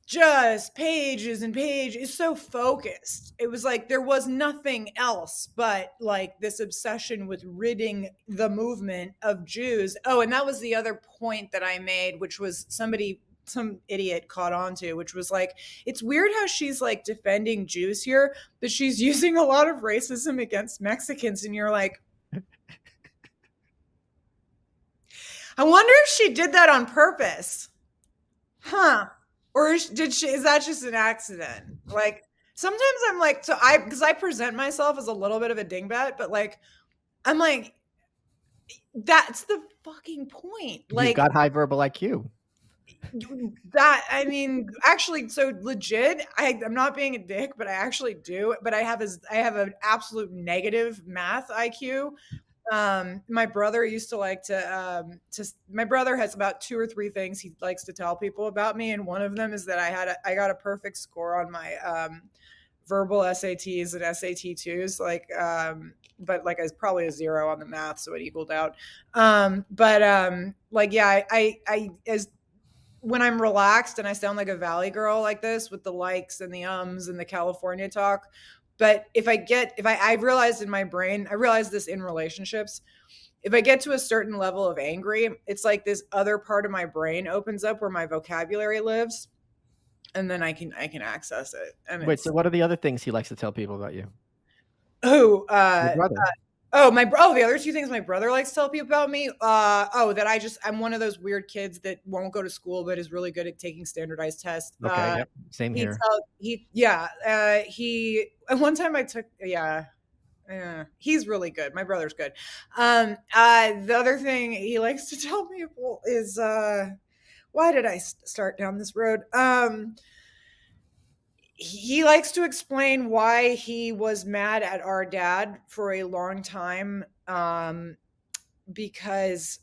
just pages and pages, so focused. It was like there was nothing else but like this obsession with ridding the movement of Jews. Oh, and that was the other point that I made, which was some idiot caught on to, which was like, it's weird how she's like defending Jews here, but she's using a lot of racism against Mexicans. And you're like, I wonder if she did that on purpose. Huh. Or is that just an accident? Like, sometimes I'm like, because I present myself as a little bit of a dingbat, but like, I'm like, that's the fucking point.
You've
Like,
got high verbal IQ.
that, I mean, actually, so legit, I'm not being a dick, but I actually do. But I have an absolute negative math IQ. My brother used to like my brother has about 2 or 3 things he likes to tell people about me, and one of them is that I got a perfect score on my verbal SATs and SAT2s, like, but like, I was probably a 0 on the math, so it equaled out. Like, yeah, I as when I'm relaxed and I sound like a valley girl like this with the likes and the ums and the California talk. But I've realized in my brain, I realized this in relationships, if I get to a certain level of angry, it's like this other part of my brain opens up where my vocabulary lives, and then I can access it. And
Wait, so what are the other things he likes to tell people about you?
oh,
Your brother.
the other 2 things my brother likes to tell people about me. That I'm one of those weird kids that won't go to school but is really good at taking standardized tests.
Okay, yep. Same here.
One time I took, he's really good. My brother's good. The other thing he likes to tell people is, why did I start down this road? He likes to explain why he was mad at our dad for a long time, because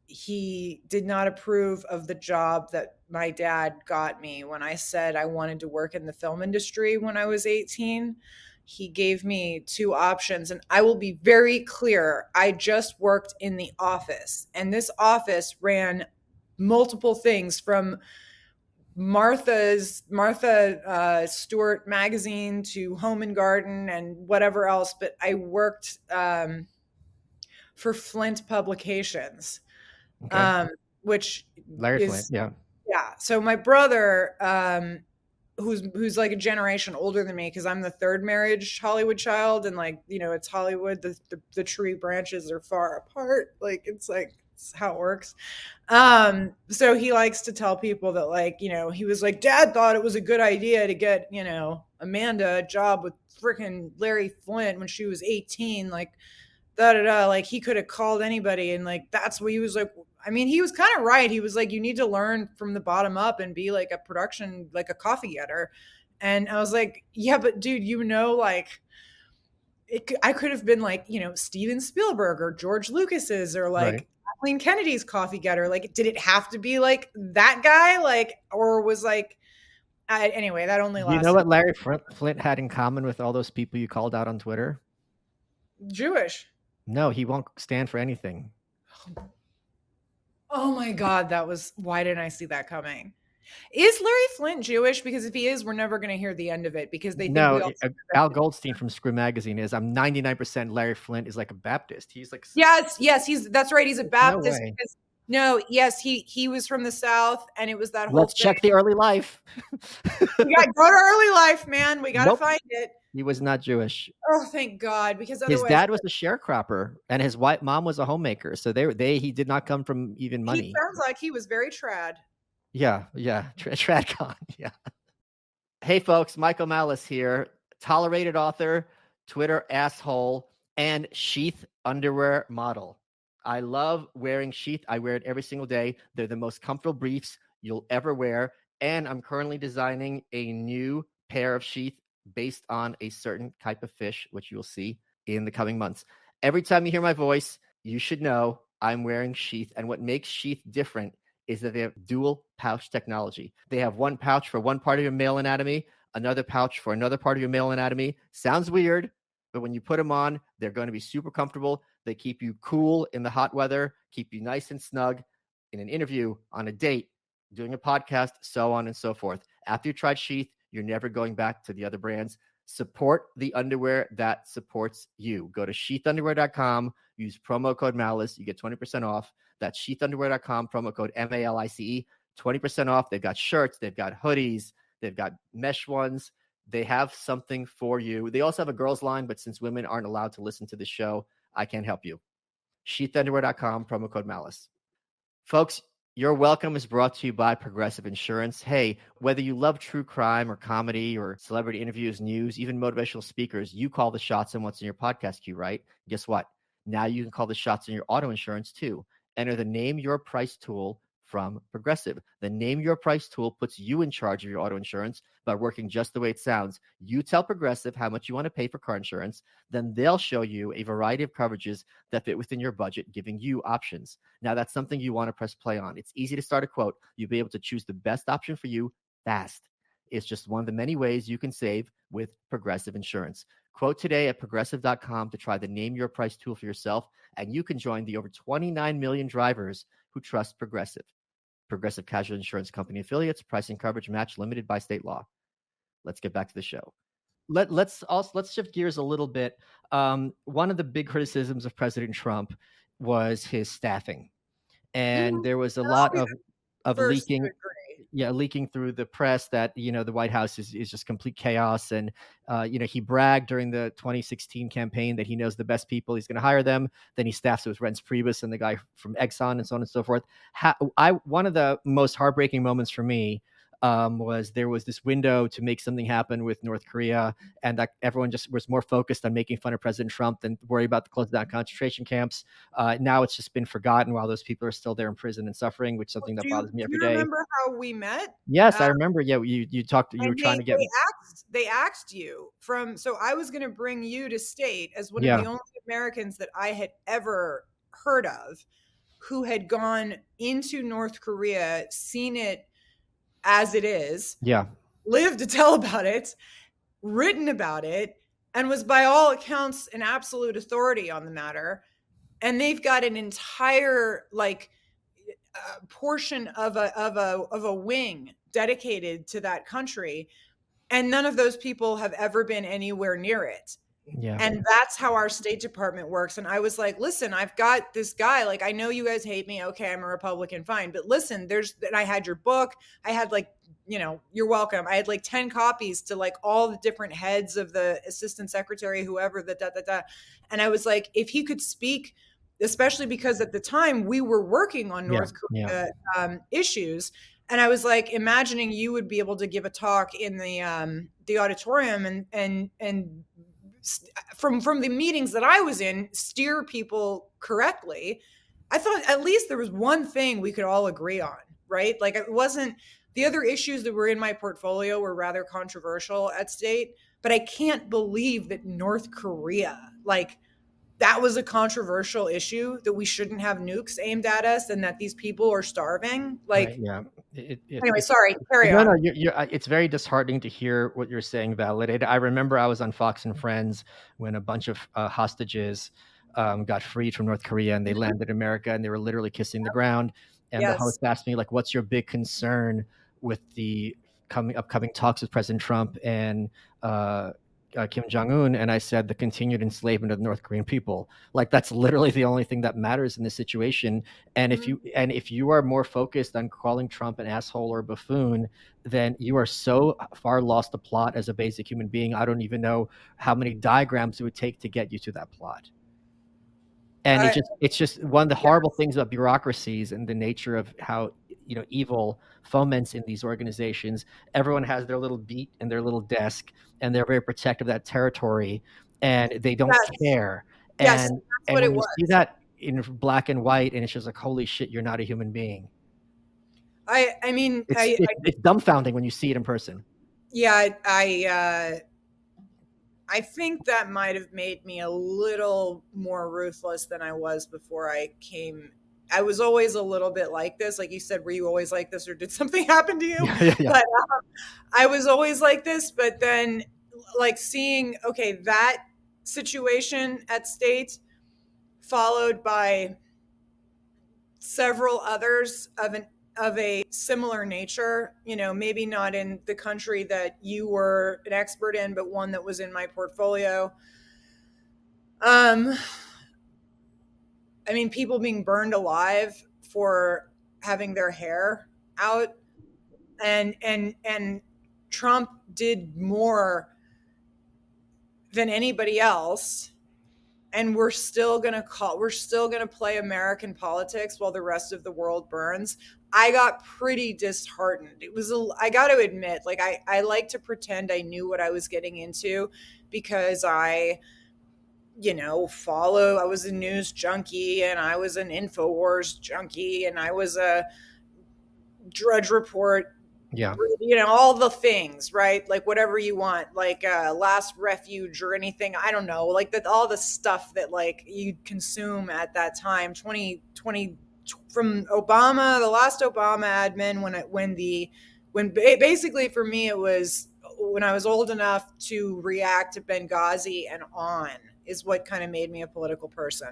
he did not approve of the job that my dad got me when I said I wanted to work in the film industry when I was 18. he gave me 2 options. And I will be very clear, I just worked in the office, and this office ran multiple things from Martha Stewart magazine to Home and Garden and whatever else. But I worked for Flint Publications,
Okay.
which
Larry Flint.
is,
Yeah.
yeah. So my brother, who's like a generation older than me, because I'm the third marriage Hollywood child, and like, it's Hollywood. The tree branches are far apart. Like it's how it works. So he likes to tell people that, like, he was like, Dad thought it was a good idea to get, Amanda a job with freaking Larry Flint when she was 18. Like, da da da. Like, he could have called anybody, and like that's what he was like. I mean, he was kind of right. He was like, you need to learn from the bottom up and be like a production, like a coffee getter. And I was like, yeah, but dude, like I could have been like, Steven Spielberg or George Lucas's, or
Right.
like Kathleen Kennedy's coffee getter. Like, did it have to be like that guy? Like, or was like, anyway, that only
Do you know
lasted
what Larry Flint had in common with all those people you called out on Twitter?
Jewish.
No, he won't stand for anything.
Oh my God, why didn't I see that coming? Is Larry Flint Jewish? Because if he is, we're never going to hear the end of it, because they think
No,
we all.
Al Goldstein from Screw Magazine is. I'm 99% Larry Flint is like a Baptist. He's like.
Yes, that's right. He's a Baptist.
No way.
No, yes, he was from the South, and it was that whole
Let's
thing.
check the early life.
We got to go to early life, man. We got to find it.
He was not Jewish.
Oh, thank God, because otherwise
his dad was a sharecropper and his mom was a homemaker. So he did not come from even money.
He sounds like he was very trad.
Yeah. Tradcon. Yeah. Hey folks, Michael Malice here, tolerated author, Twitter asshole, and sheath underwear model. I love wearing sheath. I wear it every single day. They're the most comfortable briefs you'll ever wear. And I'm currently designing a new pair of sheath based on a certain type of fish, which you'll see in the coming months. Every time you hear my voice, you should know I'm wearing sheath. And what makes sheath different is that they have dual pouch technology. They have one pouch for one part of your male anatomy, another pouch for another part of your male anatomy. Sounds weird, but when you put them on, they're going to be super comfortable. They keep you cool in the hot weather, keep you nice and snug in an interview, on a date, doing a podcast, so on and so forth. After you tried sheath, you're never going back to the other brands. Support the underwear that supports you. Go to sheathunderwear.com, use promo code Malice. You get 20% off. That's sheathunderwear.com, promo code MALICE, 20% off. They've got shirts, they've got hoodies, they've got mesh ones. They have something for you. They also have a girls line, but since women aren't allowed to listen to the show, I can't help you. Sheathunderwear.com, promo code Malice. Folks, your welcome is brought to you by Progressive Insurance. Hey, whether you love true crime or comedy or celebrity interviews, news, even motivational speakers, you call the shots on what's in your podcast queue, right? Guess what? Now you can call the shots on your auto insurance too. Enter the Name Your Price tool from Progressive. The Name Your Price tool puts you in charge of your auto insurance by working just the way it sounds. You tell Progressive how much you want to pay for car insurance, then they'll show you a variety of coverages that fit within your budget, giving you options. Now, that's something you want to press play on. It's easy to start a quote. You'll be able to choose the best option for you fast. It's just one of the many ways you can save with Progressive Insurance. Quote today at progressive.com to try the Name Your Price tool for yourself, and you can join the over 29 million drivers who trust Progressive. Progressive Casualty Insurance Company affiliates, pricing coverage match limited by state law. Let's get back to the show. Let's shift gears a little bit. One of the big criticisms of President Trump was his staffing, and there was a lot of leaking. Yeah, leaking through the press that, the White House is just complete chaos. And, he bragged during the 2016 campaign that he knows the best people. He's going to hire them. Then he staffs with Reince Priebus and the guy from Exxon and so on and so forth. One of the most heartbreaking moments for me was there was this window to make something happen with North Korea, and that everyone just was more focused on making fun of President Trump than worry about the closing down concentration camps. Now it's just been forgotten while those people are still there in prison and suffering, which is something that bothers me every day.
Do you remember how we met?
Yes, I remember. Yeah, you talked. You were trying to get.
They asked you so I was going to bring you to state as one of the only Americans that I had ever heard of who had gone into North Korea, seen it as it is, lived to tell about it, written about it, and was by all accounts an absolute authority on the matter. And they've got an entire like portion of a wing dedicated to that country, and none of those people have ever been anywhere near it.
Yeah.
And that's how our State Department works. And I was like, listen, I've got this guy. Like, I know you guys hate me. Okay, I'm a Republican, fine. But listen, and I had your book. I had like, you're welcome. I had like 10 copies to like all the different heads of the assistant secretary, whoever, the da da da. And I was like, if he could speak, especially because at the time we were working on North Korea issues. And I was like, imagining you would be able to give a talk in the auditorium and from the meetings that I was in, steer people correctly. I thought at least there was one thing we could all agree on, right? Like, it wasn't, the other issues that were in my portfolio were rather controversial at State, but I can't believe that North Korea, like, that was a controversial issue, that we shouldn't have nukes aimed at us and that these people are starving. Like,
right, yeah.
Anyway, sorry, carry
no,
on.
no, it's very disheartening to hear what you're saying validated. I remember I was on Fox and Friends when a bunch of hostages got freed from North Korea, and they landed in America, and they were literally kissing the ground. And the host asked me, like, what's your big concern with the upcoming talks with President Trump and Kim Jong-un? And I said, the continued enslavement of the North Korean people. Like, that's literally the only thing that matters in this situation. And if you are more focused on calling Trump an asshole or a buffoon, then you are so far lost the plot as a basic human being. I don't even know how many diagrams it would take to get you to that plot. And it's just one of the horrible things about bureaucracies and the nature of how evil foments in these organizations. Everyone has their little beat and their little desk, and they're very protective of that territory, and they don't care. And when you see that in black and white, and it's just like, holy shit, you're not a human being.
I mean,
it's dumbfounding when you see it in person.
Yeah, I think that might have made me a little more ruthless than I was before I came. I was always a little bit like this. Like you said, were you always like this, or did something happen to you?
Yeah.
But I was always like this. But then, like, seeing, okay, that situation at State followed by several others of a similar nature, maybe not in the country that you were an expert in, but one that was in my portfolio. I mean, people being burned alive for having their hair out, and Trump did more than anybody else. And we're still going to play American politics while the rest of the world burns. I got pretty disheartened. I got to admit, like, I like to pretend I knew what I was getting into because I was a news junkie, and I was an InfoWars junkie, and I was a Drudge Report.
Yeah.
All the things, right? Like, whatever you want, like Last Refuge or anything. I don't know, like that, all the stuff that like you consume at that time, 2020, from Obama, the last Obama admin, when basically for me, it was when I was old enough to react to Benghazi and on is what kind of made me a political person.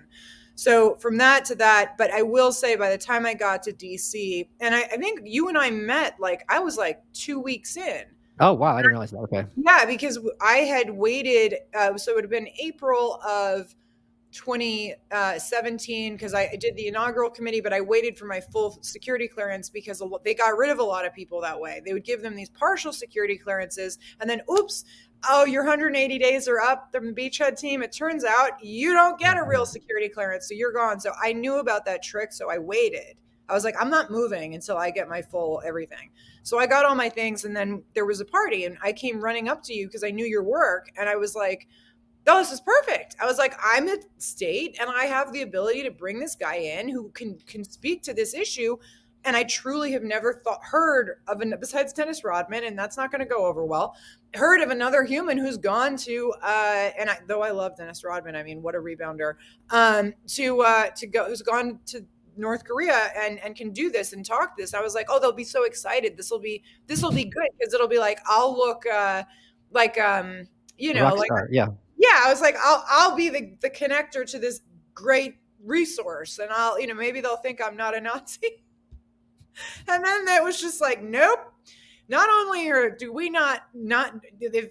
So from that to that, but I will say by the time I got to DC, and I think you and I met, like, I was like 2 weeks in.
Oh, wow. I didn't realize that. Okay.
Yeah, because I had waited. So it would have been April of 2017 because I did the inaugural committee, but I waited for my full security clearance because they got rid of a lot of people that way. They would give them these partial security clearances, and then, oops, oh, your 180 days are up from the Beachhead team. It turns out you don't get a real security clearance, so you're gone. So I knew about that trick, so I waited. I was like, I'm not moving until I get my full everything. So I got all my things, and then there was a party, and I came running up to you because I knew your work, and I was like, oh, this is perfect. I was like, I'm at State, and I have the ability to bring this guy in who can speak to this issue. And I truly have never heard of besides Dennis Rodman, and that's not going to go over well, heard of another human who's gone to, though I love Dennis Rodman, I mean, what a rebounder, who's gone to North Korea and can do this and talk this. I was like, oh, they'll be so excited. This will be good because it'll be like, I'll look like,
Rockstar, yeah.
yeah, I was like, I'll be the connector to this great resource, and I'll, maybe they'll think I'm not a Nazi. And then that was just like, nope. Not only do we not if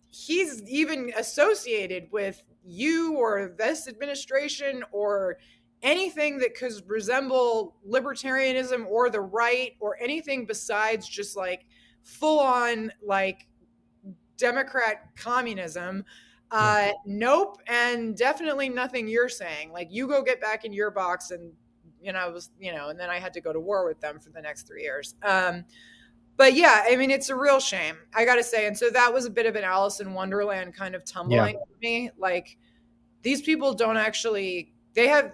he's even associated with you or this administration or anything that could resemble libertarianism or the right or anything besides just like full on like Democrat communism. Nope. And definitely nothing you're saying. Like, you go get back in your box. And, I was, and then I had to go to war with them for the next 3 years. But yeah, I mean, it's a real shame, I got to say. And so that was a bit of an Alice in Wonderland kind of tumbling for me. Like, these people don't actually, they have,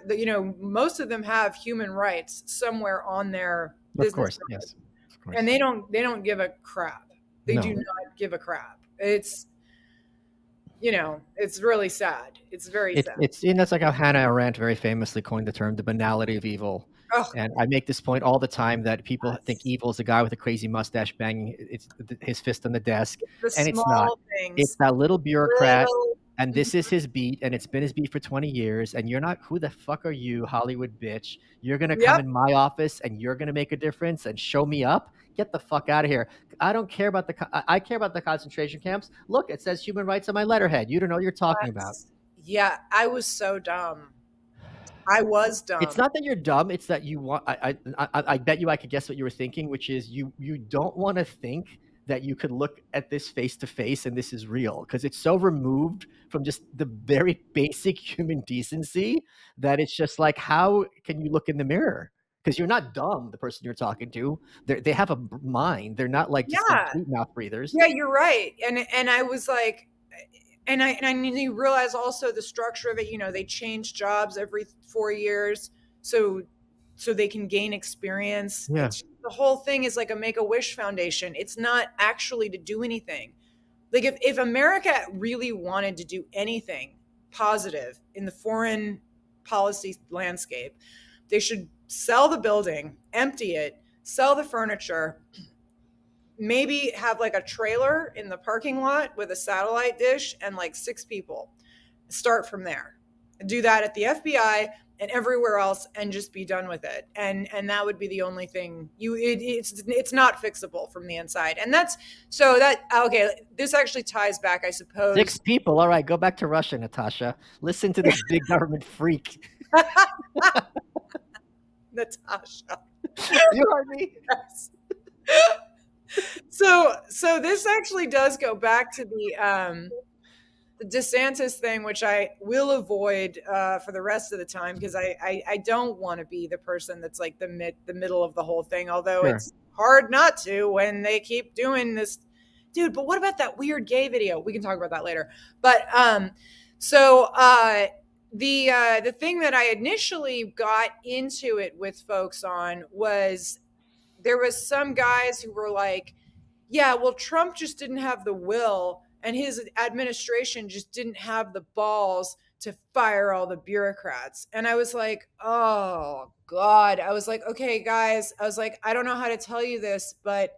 most of them have human rights somewhere on their business.
Of course, yes. Of course.
And they don't give a crap. They do not give a crap. It's, it's really sad. It's very sad.
That's like how Hannah Arendt very famously coined the term the banality of evil.
Oh.
And I make this point all the time that people think evil is a guy with a crazy mustache banging his fist on the desk. And it's not.
Things.
It's that little bureaucrat. And this is his beat, and it's been his beat for 20 years. And you're not, who the fuck are you, Hollywood bitch? You're going to come in my office and you're going to make a difference and show me up? Get the fuck out of here. I don't care about I care about the concentration camps. Look, it says human rights on my letterhead. You don't know what you're talking about.
Yeah, I was so dumb. I was dumb.
It's not that you're dumb. It's that you want, I bet you I could guess what you were thinking, which is you don't want to think that you could look at this face to face and this is real, because it's so removed from just the very basic human decency that it's just like, how can you look in the mirror? Because you're not dumb, the person you're talking to. They have a mind. They're not like just complete mouth breathers.
Yeah, you're right. And I was like, and you realize also the structure of it. They change jobs every 4 years, so they can gain experience.
Yeah.
The whole thing is like a Make-A-Wish Foundation. It's not actually to do anything. Like, if America really wanted to do anything positive in the foreign policy landscape, they should sell the building, empty it, sell the furniture, maybe have like a trailer in the parking lot with a satellite dish and like 6 people. Start from there. Do that at the FBI and everywhere else and just be done with it. And that would be the only thing it's not fixable from the inside. And okay, this actually ties back, I suppose.
6 people. All right, go back to Russia, Natasha. Listen to this big government freak.
Natasha.
You heard me?
Yes. So this actually does go back to the DeSantis thing, which I will avoid for the rest of the time, because I don't want to be the person that's like the middle of the whole thing, although it's hard not to when they keep doing this. Dude, but what about that weird gay video? We can talk about that later. But the thing that I initially got into it with folks on was, there was some guys who were like, yeah, well, Trump just didn't have the will, and his administration just didn't have the balls to fire all the bureaucrats. And I was like, oh, God. I was like, okay, guys. I was like, I don't know how to tell you this, but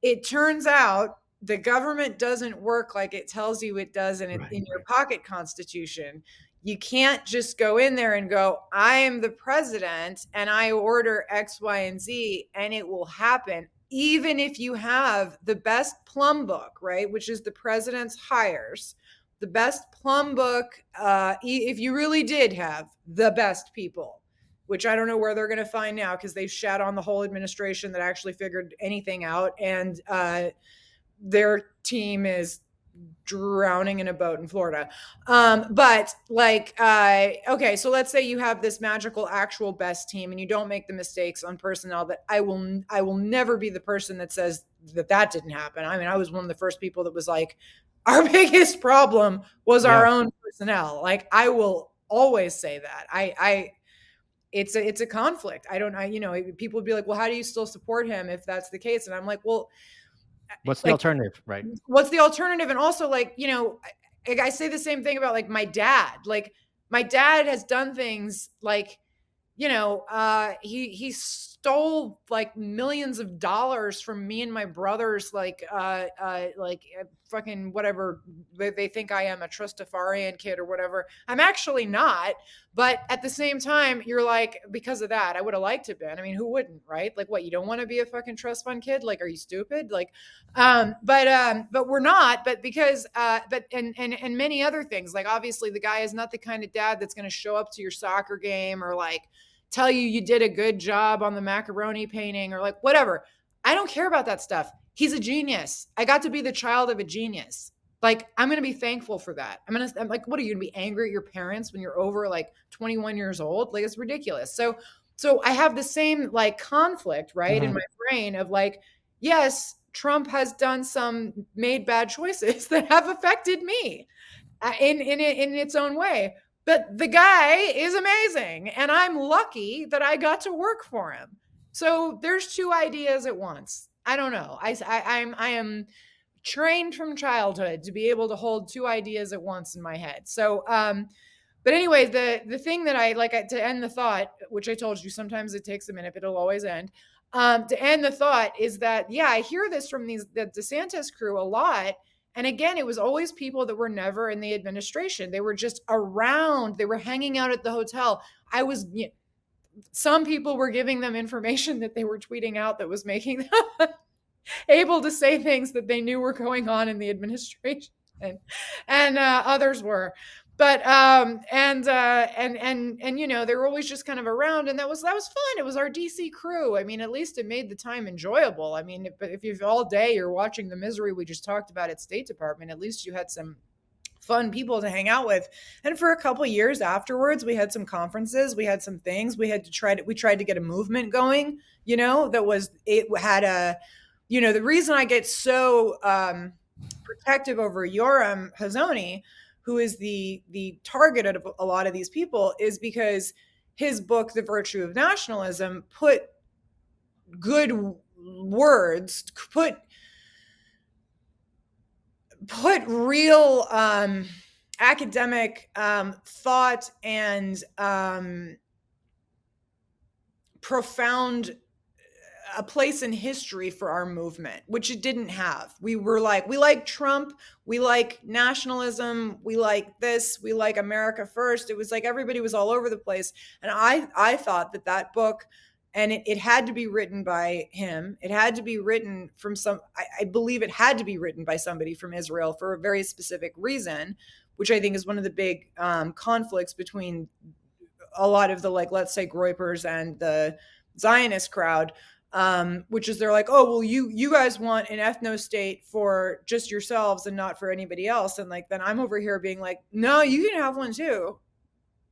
it turns out the government doesn't work like it tells you it does in your pocket constitution. You can't just go in there and go, I am the president and I order X, Y, and Z, and it will happen. Even if you have the best plum book, right, which is the president's hires, the best plum book, if you really did have the best people, which I don't know where they're going to find now, because they've shat on the whole administration that actually figured anything out. And their team is drowning in a boat in Florida. But like, okay, so let's say you have this magical actual best team and you don't make the mistakes on personnel. That I will never be the person that says that didn't happen. I mean, I was one of the first people that was like, our biggest problem was our own personnel. Like, I will always say that. It's a conflict. People would be like, well, how do you still support him if that's the case? And I'm like, well,
what's the alternative, right?
What's the alternative? And also, like, I say the same thing about like my dad. Like, my dad has done things like, he stole like millions of dollars from me and my brothers, like fucking whatever they think I am, a Trustafarian kid or whatever. I'm actually not. But at the same time, you're like, because of that, I would have liked to have been. I mean, who wouldn't, right? Like, what, you don't want to be a fucking trust fund kid? Like, are you stupid? Like, but we're not. But because, and many other things. Like, obviously, the guy is not the kind of dad that's going to show up to your soccer game or like tell you did a good job on the macaroni painting or like whatever. I don't care about that stuff. He's a genius. I got to be the child of a genius. Like, I'm going to be thankful for that. I'm like, what are you going to be angry at your parents when you're over like 21 years old? Like, it's ridiculous. So I have the same like conflict, right, in my brain of like, yes, Trump has made bad choices that have affected me in its own way. But the guy is amazing, and I'm lucky that I got to work for him. So there's two ideas at once. I don't know. I am trained from childhood to be able to hold two ideas at once in my head. So, but anyway, the thing that I like to end the thought, which I told you, sometimes it takes a minute, but it'll always end. To end the thought is that, yeah, I hear this from the DeSantis crew a lot. And again, it was always people that were never in the administration. They were just around. They were hanging out at the hotel. Some people were giving them information that they were tweeting out that was making them able to say things that they knew were going on in the administration, and others were. But and you know, they were always just kind of around, and that was fun. It was our DC crew. I mean, at least it made the time enjoyable. I mean, if you've all day you're watching the misery we just talked about at State Department, at least you had some fun people to hang out with. And for a couple years afterwards, we had some conferences, we had some things, we tried to get a movement going, you know, it had a, you know, the reason I get so protective over Yoram Hazony, who is the target of a lot of these people, is because his book, The Virtue of Nationalism, put good words, put real academic thought and profound a place in history for our movement, which it didn't have. We like Trump, we like nationalism, we like this, we like America first. It was like everybody was all over the place. And I thought that book, and it had to be written by him. It had to be written from I believe it had to be written by somebody from Israel for a very specific reason, which I think is one of the big conflicts between a lot of the, like, let's say, Groypers and the Zionist crowd, which is they're like, oh, well, you guys want an ethno state for just yourselves and not for anybody else. And like, then I'm over here being like, no, you can have one too.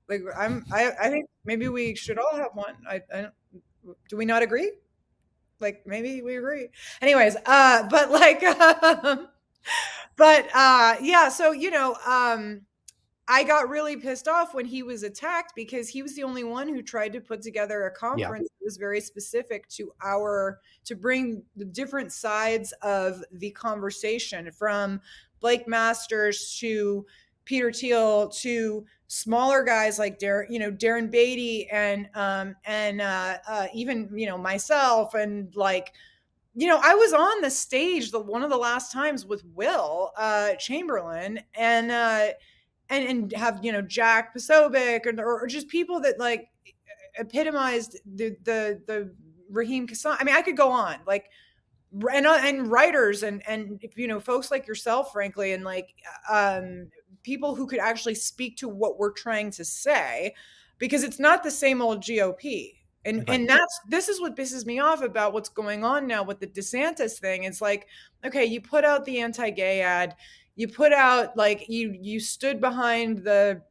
Like, I think maybe we should all have one. I don't, do we not agree? Like, maybe we agree. Anyways, but like, yeah, so, you know, I got really pissed off when he was attacked because he was the only one who tried to put together a conference that was very specific to bring the different sides of the conversation, from Blake Masters to Peter Thiel to smaller guys like Darren Beatty and even, you know, myself, and like, you know, I was on the stage one of the last times with Will Chamberlain and have, you know, Jack Posobiec or just people that like epitomized the Raheem Kassan. I mean, I could go on, like, and writers and you know, folks like yourself, frankly, and like people who could actually speak to what we're trying to say, because it's not the same old GOP. And this is what pisses me off about what's going on now with the DeSantis thing. It's like, okay, you put out the anti-gay ad, you put out, like, you stood behind the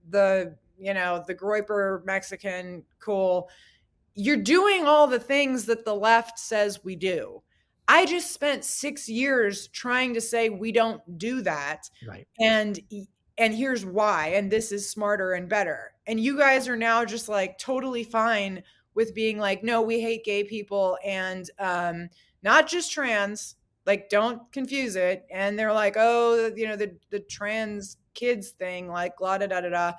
you know, the Groyper Mexican, cool. You're doing all the things that the left says we do. I just spent 6 years trying to say we don't do that.
Right.
And here's why, and this is smarter and better. And you guys are now just like totally fine with being like, no, we hate gay people, and not just trans, like, don't confuse it. And they're like, oh, you know, the trans kids thing, like, la da da da da.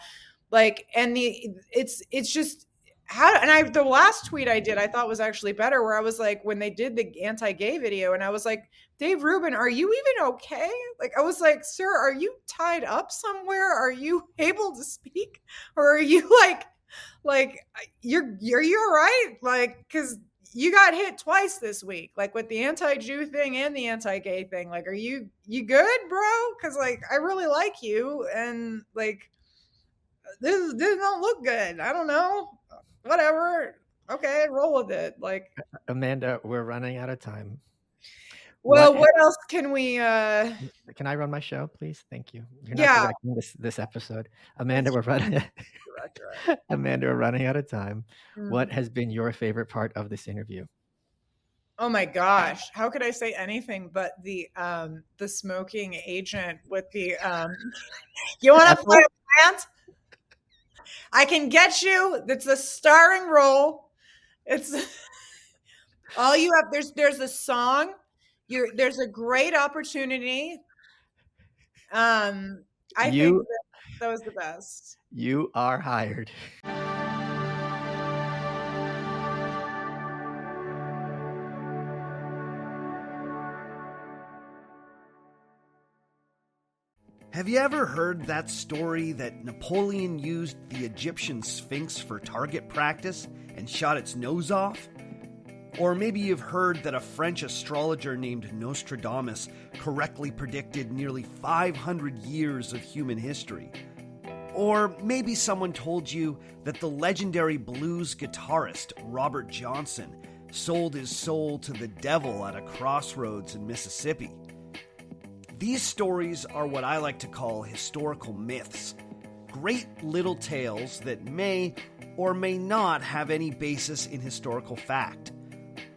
Like, and it's just, the last tweet I did, I thought was actually better, where I was like, when they did the anti-gay video, and I was like, Dave Rubin, are you even okay? Like, I was like, sir, are you tied up somewhere? Are you able to speak? Or are you like you're all right? Like, because you got hit twice this week, like with the anti-Jew thing and the anti-gay thing. Like, are you good, bro? Because like, I really like you, and like, this don't look good. I don't know. Whatever. Okay, roll with it. Like,
Amanda, we're running out of time.
well, what else can we
Can I run my show, please? Thank you. You're not directing this episode. Amanda, we're running Amanda, we're running out of time. What has been your favorite part of this interview?
Oh my gosh, how could I say anything but the smoking agent with the you want to play a plant? I can get you. It's a starring role. It's all you have. There's a song. There's a great opportunity. I think that was the best.
You are hired.
Have you ever heard that story that Napoleon used the Egyptian Sphinx for target practice and shot its nose off? Or maybe you've heard that a French astrologer named Nostradamus correctly predicted nearly 500 years of human history. Or maybe someone told you that the legendary blues guitarist Robert Johnson sold his soul to the devil at a crossroads in Mississippi. These stories are what I like to call historical myths. Great little tales that may or may not have any basis in historical fact.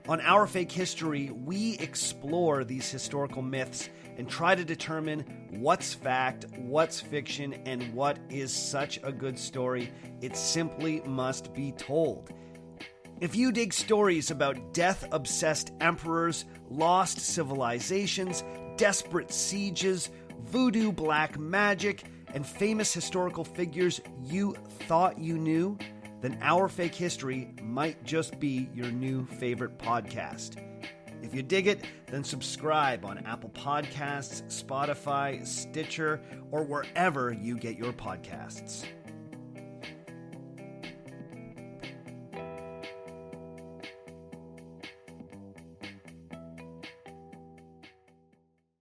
On Our Fake History, we explore these historical myths and try to determine what's fact, what's fiction, and what is such a good story it simply must be told. If you dig stories about death-obsessed emperors, lost civilizations, desperate sieges, voodoo black magic, and famous historical figures you thought you knew, then Our Fake History might just be your new favorite podcast. If you dig it, then subscribe on Apple Podcasts, Spotify, Stitcher, or wherever you get your podcasts.